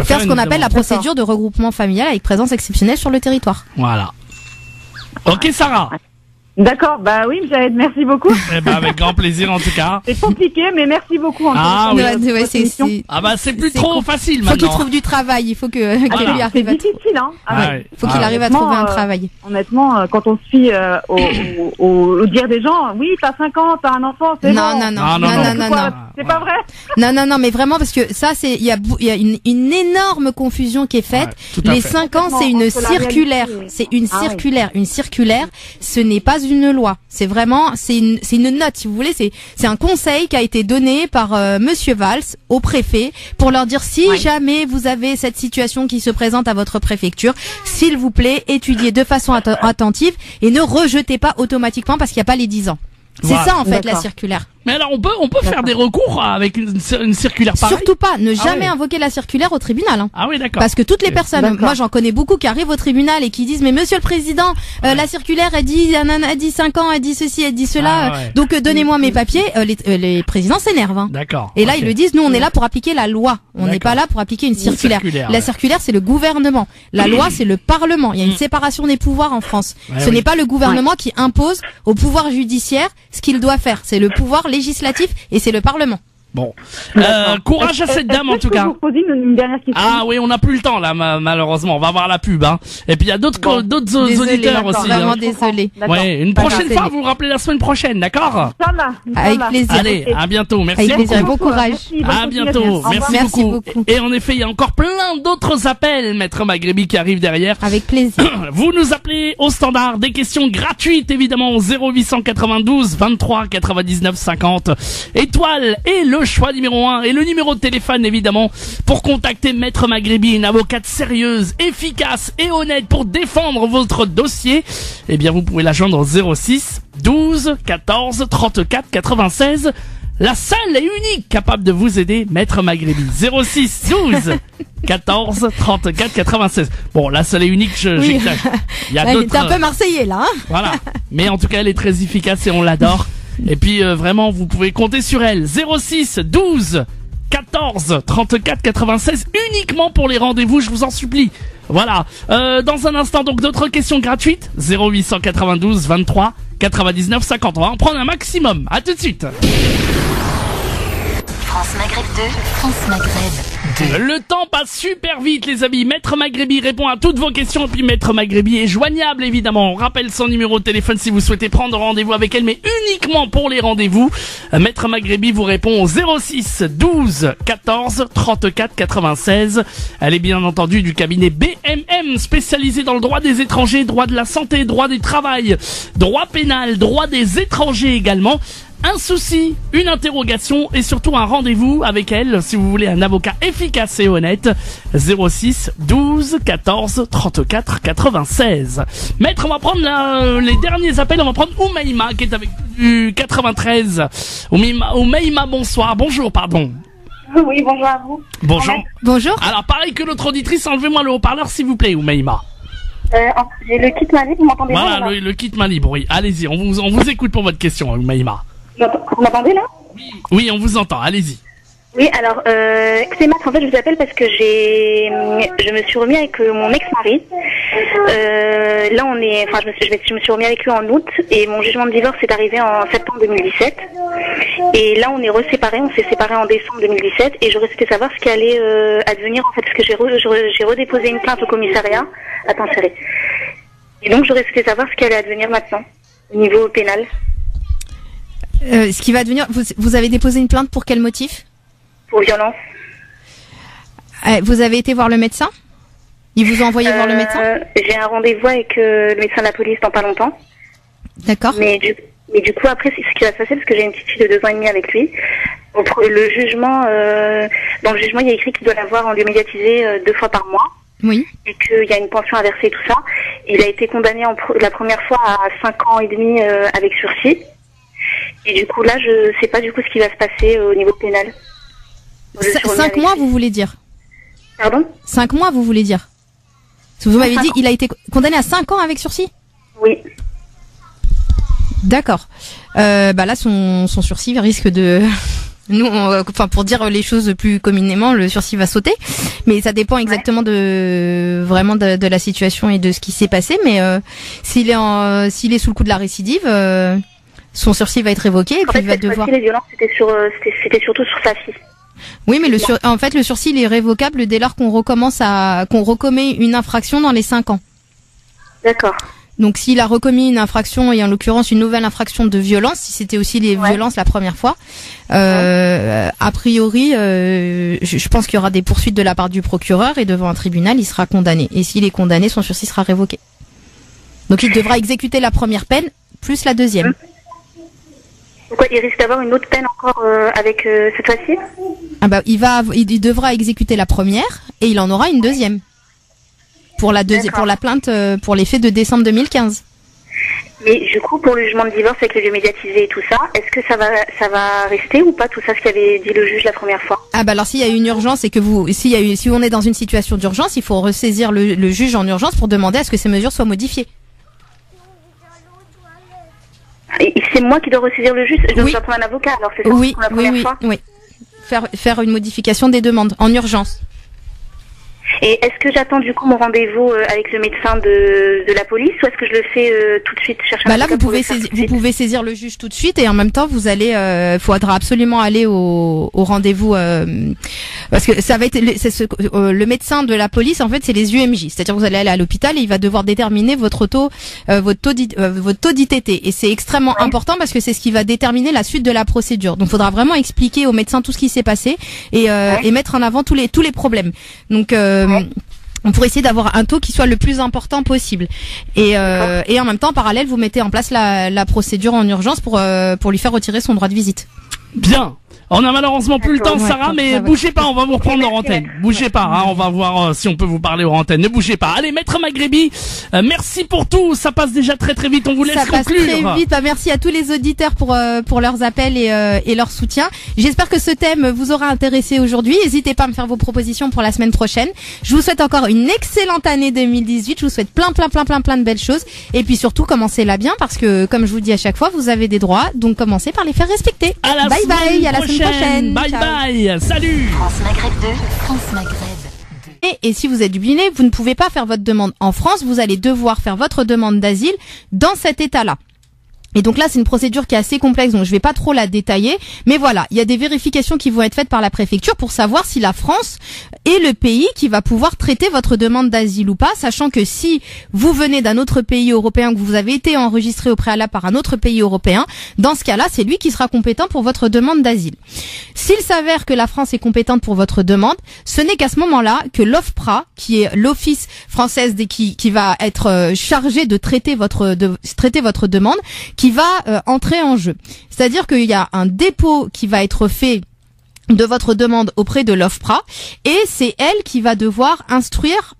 faire ce qu'on appelle la procédure de regroupement familial avec présence exceptionnelle sur le territoire. Voilà. Ok, Sarah. D'accord, bah oui, merci beaucoup. Eh ben, avec grand plaisir en tout cas. C'est compliqué, mais merci beaucoup. C'est plus trop facile maintenant. Faut qu'il trouve du travail, il faut que lui arrive. C'est difficile, hein. Faut qu'il arrive à trouver un travail. Honnêtement, quand on se fie au dire des gens, oui, t'as 5 ans, t'as un enfant, c'est non. C'est pas vrai. Non, mais vraiment, parce que ça, il y a une énorme confusion qui est faite. Les 5 ans, c'est une circulaire. C'est une circulaire. Une circulaire, ce n'est pas une loi. C'est vraiment, c'est une note, si vous voulez. C'est un conseil qui a été donné par Monsieur Valls au préfet pour leur dire si jamais vous avez cette situation qui se présente à votre préfecture, s'il vous plaît, étudiez de façon attentive et ne rejetez pas automatiquement parce qu'il n'y a pas les 10 ans. C'est ça en fait la circulaire. Mais alors on peut faire des recours avec une circulaire pareille. Surtout pas, ne jamais invoquer la circulaire au tribunal. Ah oui, d'accord. Parce que toutes les personnes, moi j'en connais beaucoup qui arrivent au tribunal et qui disent mais monsieur le président, la circulaire elle dit 5 ans, elle dit ceci, elle dit cela, donc donnez-moi mes papiers. Les présidents s'énervent. D'accord. Et là ils le disent, nous on est là pour appliquer la loi, on n'est pas là pour appliquer une circulaire. La circulaire c'est le gouvernement, la loi c'est le parlement. Il y a une séparation des pouvoirs en France. Ce n'est pas le gouvernement qui impose au pouvoir judiciaire ce qu'il doit faire, c'est le pouvoir législatif et c'est le Parlement. Bon, courage à cette dame en tout cas. Je vous poser une dernière question. Ah oui, on n'a plus le temps là, malheureusement. On va voir la pub, hein. Et puis il y a d'autres auditeurs aussi. Vraiment désolé. Ouais, une prochaine fois, vous vous rappelez la semaine prochaine, d'accord? Ça va. Avec plaisir. Allez, à bientôt. Merci beaucoup. Avec plaisir, bon courage. À bientôt. Merci beaucoup. Et en effet, il y a encore plein d'autres appels, Maître Maghrebi, qui arrivent derrière. Avec plaisir. Vous nous appelez au standard, des questions gratuites évidemment, 0892 23 99 50. Étoile et le choix numéro 1 et le numéro de téléphone évidemment pour contacter Maître Maghrebi, une avocate sérieuse, efficace et honnête pour défendre votre dossier. Eh bien vous pouvez la joindre au 06 12 14 34 96. La seule et unique capable de vous aider, Maître Maghrebi. 06 12 14 34 96. Bon, la seule et unique, j'exagère. Il y a d'autres. T'es un peu marseillais là. Hein, voilà. Mais en tout cas, elle est très efficace et on l'adore. Et puis vraiment, vous pouvez compter sur elle. 06 12 14 34 96 uniquement pour les rendez-vous, je vous en supplie. Voilà. Dans un instant, donc d'autres questions gratuites. 0892 23 99 50. On va en prendre un maximum. À tout de suite. France France Maghreb 2. Le temps passe super vite les amis. Maître Maghrebi répond à toutes vos questions et puis Maître Maghrebi est joignable évidemment. On rappelle son numéro de téléphone si vous souhaitez prendre rendez-vous avec elle, mais uniquement pour les rendez-vous. Maître Maghrebi vous répond au 06 12 14 34 96. Elle est bien entendu du cabinet BMM, spécialisé dans le droit des étrangers, droit de la santé, droit du travail, droit pénal, droit des étrangers également. Un souci, une interrogation et surtout un rendez-vous avec elle si vous voulez un avocat efficace et honnête. 06 12 14 34 96. Maître, on va prendre les derniers appels. On va prendre Oumaima qui est avec du 93. Oumaima, bonsoir. Bonjour, pardon. Oui, bonjour à vous. Bonjour. Bonjour. Alors pareil que l'autre auditrice, enlevez-moi le haut-parleur s'il vous plaît, Oumaima. J'ai le kit main libre, vous m'entendez bien? Voilà, le kit main libre, oui. Allez-y, on vous écoute pour votre question, Oumaima. Vous m'entendez là? Oui, on vous entend, allez-y. Oui, alors, écoutez Max, en fait, je vous appelle parce que je me suis remis avec mon ex-mari. Là, je me suis remis avec lui en août et mon jugement de divorce est arrivé en septembre 2017. Et là, on s'est séparés en décembre 2017 et j'aurais souhaité savoir ce qui allait advenir en fait, parce que j'ai redéposé une plainte au commissariat à Tanséré. Et donc, j'aurais souhaité savoir ce qui allait advenir maintenant, au niveau pénal. Ce qui va advenir, vous avez déposé une plainte pour quel motif? Pour violence. Vous avez été voir le médecin? Il vous a envoyé voir le médecin? J'ai un rendez-vous avec le médecin de la police dans pas longtemps. D'accord. Mais du coup, après, c'est ce qui va se passer, parce que j'ai une petite fille de 2 ans et demi avec lui. Le jugement, dans le jugement, il y a écrit qu'il doit l'avoir en lieu médiatisé 2 fois par mois. Oui. Et qu'il y a une pension à verser et tout ça. Il a été condamné la première fois à 5 ans et demi avec sursis. Et du coup, là, je sais pas du coup ce qui va se passer au niveau pénal. 5 mois, vous voulez dire? Pardon? 5 mois, vous voulez dire? Parce que vous m'avez dit, il a été condamné à 5 ans avec sursis? Oui. D'accord. Là, son sursis risque de... Nous, pour dire les choses plus communément, le sursis va sauter. Mais ça dépend exactement de la situation et de ce qui s'est passé. Mais s'il est sous le coup de la récidive... son sursis va être révoqué et puis il va devoir. Les violences, c'était surtout sur sa fille. Oui, mais le sursis il est révocable dès lors qu'on recommet une infraction dans les 5 ans. D'accord. Donc s'il a recommis une infraction et en l'occurrence une nouvelle infraction de violence, si c'était aussi les violences la première fois, a priori, je pense qu'il y aura des poursuites de la part du procureur et devant un tribunal, il sera condamné. Et s'il est condamné, son sursis sera révoqué. Donc il devra exécuter la première peine plus la deuxième. Pourquoi il risque d'avoir une autre peine encore avec cette fois-ci? Il devra exécuter la première et il en aura une deuxième pour la plainte pour les faits de décembre 2015. Mais du coup, pour le jugement de divorce avec le lieu médiatisé et tout ça, est-ce que ça va rester ou pas tout ça ce qu'avait dit le juge la première fois? Alors s'il y a une urgence et que si on est dans une situation d'urgence, il faut ressaisir le juge en urgence pour demander à ce que ces mesures soient modifiées. Et c'est moi qui dois ressaisir le juge. Je dois prendre un avocat, alors c'est ça pour la première fois. Oui. Faire une modification des demandes en urgence. Et est-ce que j'attends du coup mon rendez-vous avec le médecin de la police ou est-ce que je le fais tout de suite chercher un avocat? Là, vous pouvez saisir le juge tout de suite et en même temps vous allez, faudra absolument aller au rendez-vous parce que ça va être le médecin de la police en fait c'est les UMJ, c'est-à-dire vous allez aller à l'hôpital et il va devoir déterminer votre taux d'ITT et c'est extrêmement important parce que c'est ce qui va déterminer la suite de la procédure. Donc, faudra vraiment expliquer au médecin tout ce qui s'est passé et mettre en avant tous les problèmes. Donc on pourrait essayer d'avoir un taux qui soit le plus important possible. Et en même temps, en parallèle, vous mettez en place la procédure en urgence pour lui faire retirer son droit de visite. Bien. On a malheureusement plus le temps, Sarah, mais bougez pas, on va vous reprendre en antenne. Bougez pas, on va voir si on peut vous parler en antenne. Ne bougez pas. Allez, Maître Maghrebi, merci pour tout. Ça passe déjà très très vite. On vous laisse conclure. Ça passe très vite. Merci à tous les auditeurs pour leurs appels et leur soutien. J'espère que ce thème vous aura intéressé aujourd'hui. N'hésitez pas à me faire vos propositions pour la semaine prochaine. Je vous souhaite encore une excellente année 2018. Je vous souhaite plein de belles choses. Et puis surtout, commencez-la bien parce que, comme je vous dis à chaque fois, vous avez des droits. Donc commencez par les faire respecter. Bye bye. À la semaine prochaine. Bye Ciao. bye. Salut. France Maghreb 2. France Maghreb 2. Et si vous êtes dubliné, vous ne pouvez pas faire votre demande en France. Vous allez devoir faire votre demande d'asile dans cet état-là. Et donc là, c'est une procédure qui est assez complexe, donc je vais pas trop la détailler. Mais voilà, il y a des vérifications qui vont être faites par la préfecture pour savoir si la France est le pays qui va pouvoir traiter votre demande d'asile ou pas, sachant que si vous venez d'un autre pays européen, que vous avez été enregistré au préalable par un autre pays européen, dans ce cas-là, c'est lui qui sera compétent pour votre demande d'asile. S'il s'avère que la France est compétente pour votre demande, ce n'est qu'à ce moment-là que l'OFPRA, qui est l'Office française qui va être chargé de traiter votre demande, qui va entrer en jeu. C'est-à-dire qu'il y a un dépôt qui va être fait de votre demande auprès de l'OFPRA et c'est elle qui va devoir instruire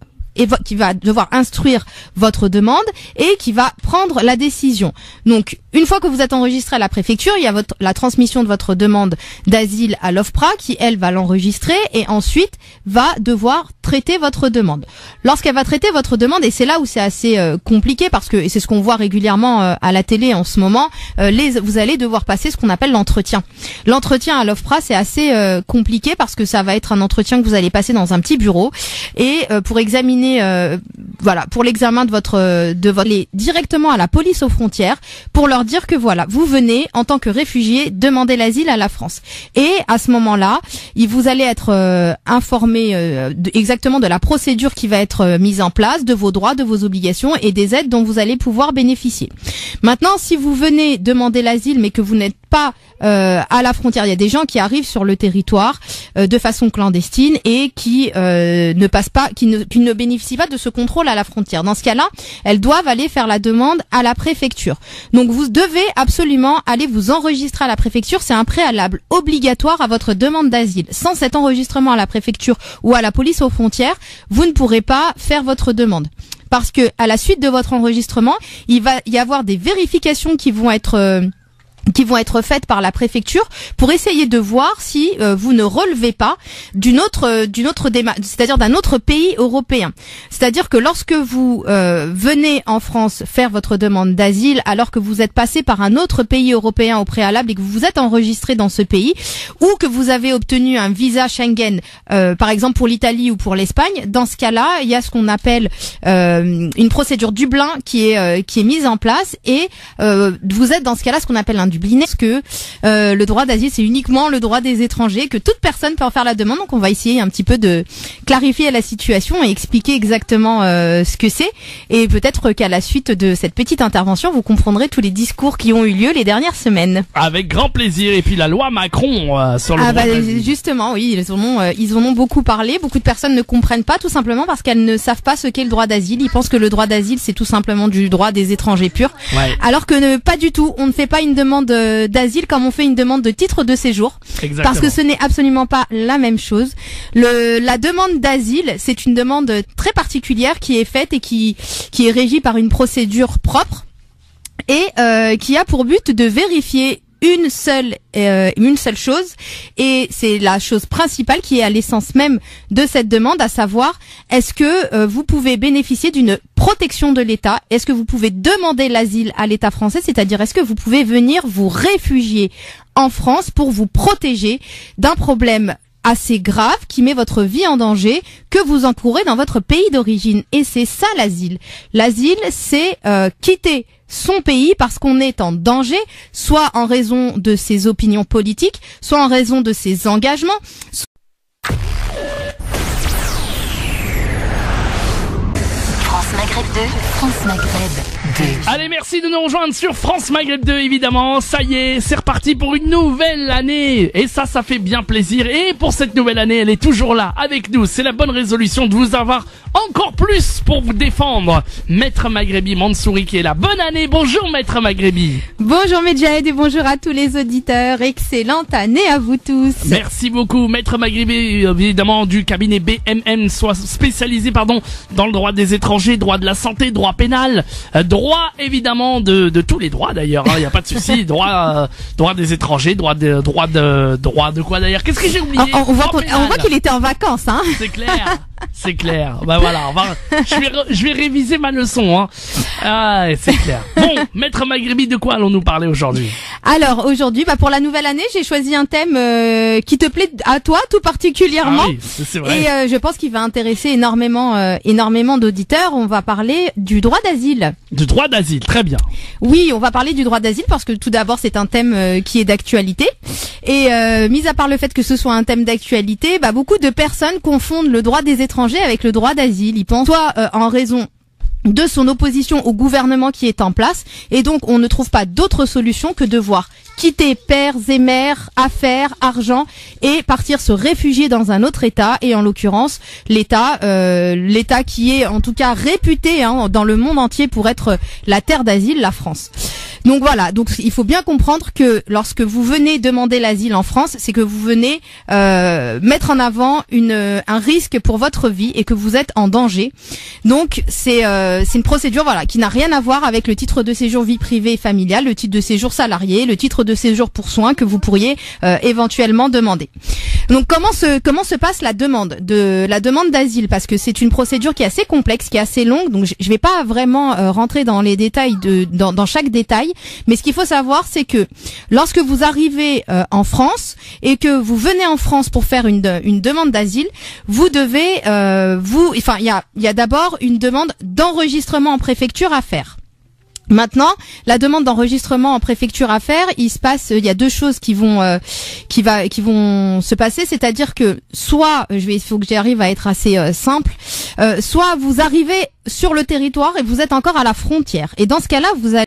votre demande et qui va prendre la décision. Donc, une fois que vous êtes enregistré à la préfecture, il y a la transmission de votre demande d'asile à l'OFPRA qui, elle, va l'enregistrer et ensuite va devoir traiter votre demande. Lorsqu'elle va traiter votre demande, et c'est là où c'est assez compliqué parce que, et c'est ce qu'on voit régulièrement à la télé en ce moment, vous allez devoir passer ce qu'on appelle l'entretien. L'entretien à l'OFPRA, c'est assez compliqué parce que ça va être un entretien que vous allez passer dans un petit bureau et pour examiner pour l'examen de votre aller directement à la police aux frontières pour leur dire que voilà, vous venez en tant que réfugié demander l'asile à la France. Et à ce moment-là, vous allez être informé exactement de la procédure qui va être mise en place, de vos droits, de vos obligations et des aides dont vous allez pouvoir bénéficier. Maintenant, si vous venez demander l'asile mais que vous n'êtes pas à la frontière, il y a des gens qui arrivent sur le territoire de façon clandestine et qui ne passent pas, qui ne bénéficient pas de ce contrôle à la frontière. Dans ce cas-là, elles doivent aller faire la demande à la préfecture. Donc vous devez absolument aller vous enregistrer à la préfecture, c'est un préalable obligatoire à votre demande d'asile. Sans cet enregistrement à la préfecture ou à la police aux frontières, vous ne pourrez pas faire votre demande. Parce que à la suite de votre enregistrement, il va y avoir des vérifications qui vont être faites par la préfecture pour essayer de voir si vous ne relevez pas d'une autre démarche, c'est-à-dire d'un autre pays européen. C'est-à-dire que lorsque vous venez en France faire votre demande d'asile alors que vous êtes passé par un autre pays européen au préalable et que vous vous êtes enregistré dans ce pays ou que vous avez obtenu un visa Schengen par exemple pour l'Italie ou pour l'Espagne, dans ce cas-là, il y a ce qu'on appelle une procédure Dublin qui est mise en place et vous êtes dans ce cas-là ce qu'on appelle un Dubliné, parce que le droit d'asile c'est uniquement le droit des étrangers, que toute personne peut en faire la demande. Donc on va essayer un petit peu de clarifier la situation et expliquer exactement ce que c'est, et peut-être qu'à la suite de cette petite intervention vous comprendrez tous les discours qui ont eu lieu les dernières semaines. Avec grand plaisir. Et puis la loi Macron sur le droit d'asile. Justement, oui, ils en ont beaucoup parlé. Beaucoup de personnes ne comprennent pas, tout simplement parce qu'elles ne savent pas ce qu'est le droit d'asile. Ils pensent que le droit d'asile c'est tout simplement du droit des étrangers purs, alors que pas du tout. On ne fait pas une demande d'asile comme on fait une demande de titre de séjour. Exactement. Parce que ce n'est absolument pas la même chose. La demande d'asile, c'est une demande très particulière qui est faite et qui est régie par une procédure propre et qui a pour but de vérifier une seule chose, et c'est la chose principale qui est à l'essence même de cette demande, à savoir est-ce que vous pouvez bénéficier d'une protection de l'État, est-ce que vous pouvez demander l'asile à l'État français, c'est-à-dire est-ce que vous pouvez venir vous réfugier en France pour vous protéger d'un problème assez grave qui met votre vie en danger, que vous encourez dans votre pays d'origine. Et c'est ça l'asile. L'asile, c'est quitter son pays parce qu'on est en danger, soit en raison de ses opinions politiques, soit en raison de ses engagements. France Maghreb 2, France Maghreb 2. Allez, merci de nous rejoindre sur France Maghreb 2, évidemment. Ça y est, c'est reparti pour une nouvelle année. Et ça fait bien plaisir. Et pour cette nouvelle année, elle est toujours là, avec nous. C'est la bonne résolution de vous avoir encore plus pour vous défendre. Maître Maghrebi Mansouri qui est là. Bonne année, bonjour Maître Maghrebi. Bonjour Medjahed et bonjour à tous les auditeurs. Excellente année à vous tous. Merci beaucoup Maître Maghrebi, évidemment du cabinet BMM, soit spécialisé dans le droit des étrangers, droit de la santé, droit pénal, droit évidemment de tous les droits d'ailleurs, il y a pas de souci, droit des étrangers, droit de quoi d'ailleurs, qu'est-ce que j'ai oublié? On voit qu'il était en vacances, hein. C'est clair. C'est clair. Bah voilà, je vais réviser ma leçon, hein. Ah, c'est clair. Bon, Maître Maghribi, de quoi allons-nous parler aujourd'hui? Alors aujourd'hui, pour la nouvelle année, j'ai choisi un thème qui te plaît à toi tout particulièrement. Ah oui, c'est vrai. Et je pense qu'il va intéresser énormément d'auditeurs. On va parler du droit d'asile. Du droit d'asile, très bien. Oui, on va parler du droit d'asile parce que tout d'abord c'est un thème qui est d'actualité. Et mis à part le fait que ce soit un thème d'actualité, beaucoup de personnes confondent le droit des étrangers avec le droit d'asile. Ils pensent soit en raison de son opposition au gouvernement qui est en place, et donc on ne trouve pas d'autre solution que de voir quitter pères et mères, affaires, argent, et partir se réfugier dans un autre État, et en l'occurrence l'État qui est en tout cas réputé dans le monde entier pour être la terre d'asile, la France. Donc voilà, donc il faut bien comprendre que lorsque vous venez demander l'asile en France, c'est que vous venez mettre en avant un risque pour votre vie et que vous êtes en danger. Donc c'est une procédure qui n'a rien à voir avec le titre de séjour vie privée et familiale, le titre de séjour salarié, le titre de séjour pour soins que vous pourriez éventuellement demander. Donc comment se passe la demande d'asile, parce que c'est une procédure qui est assez complexe, qui est assez longue. Donc je vais pas vraiment rentrer dans les détails dans chaque détail. Mais ce qu'il faut savoir, c'est que lorsque vous arrivez en France et que vous venez en France pour faire une demande d'asile, vous devez il y a d'abord une demande d'enregistrement en préfecture à faire. Maintenant, la demande d'enregistrement en préfecture à faire, il y a deux choses qui vont se passer, c'est-à-dire que soit, il faut que j'arrive à être assez simple, soit vous arrivez sur le territoire et vous êtes encore à la frontière. Et dans ce cas-là, vous allez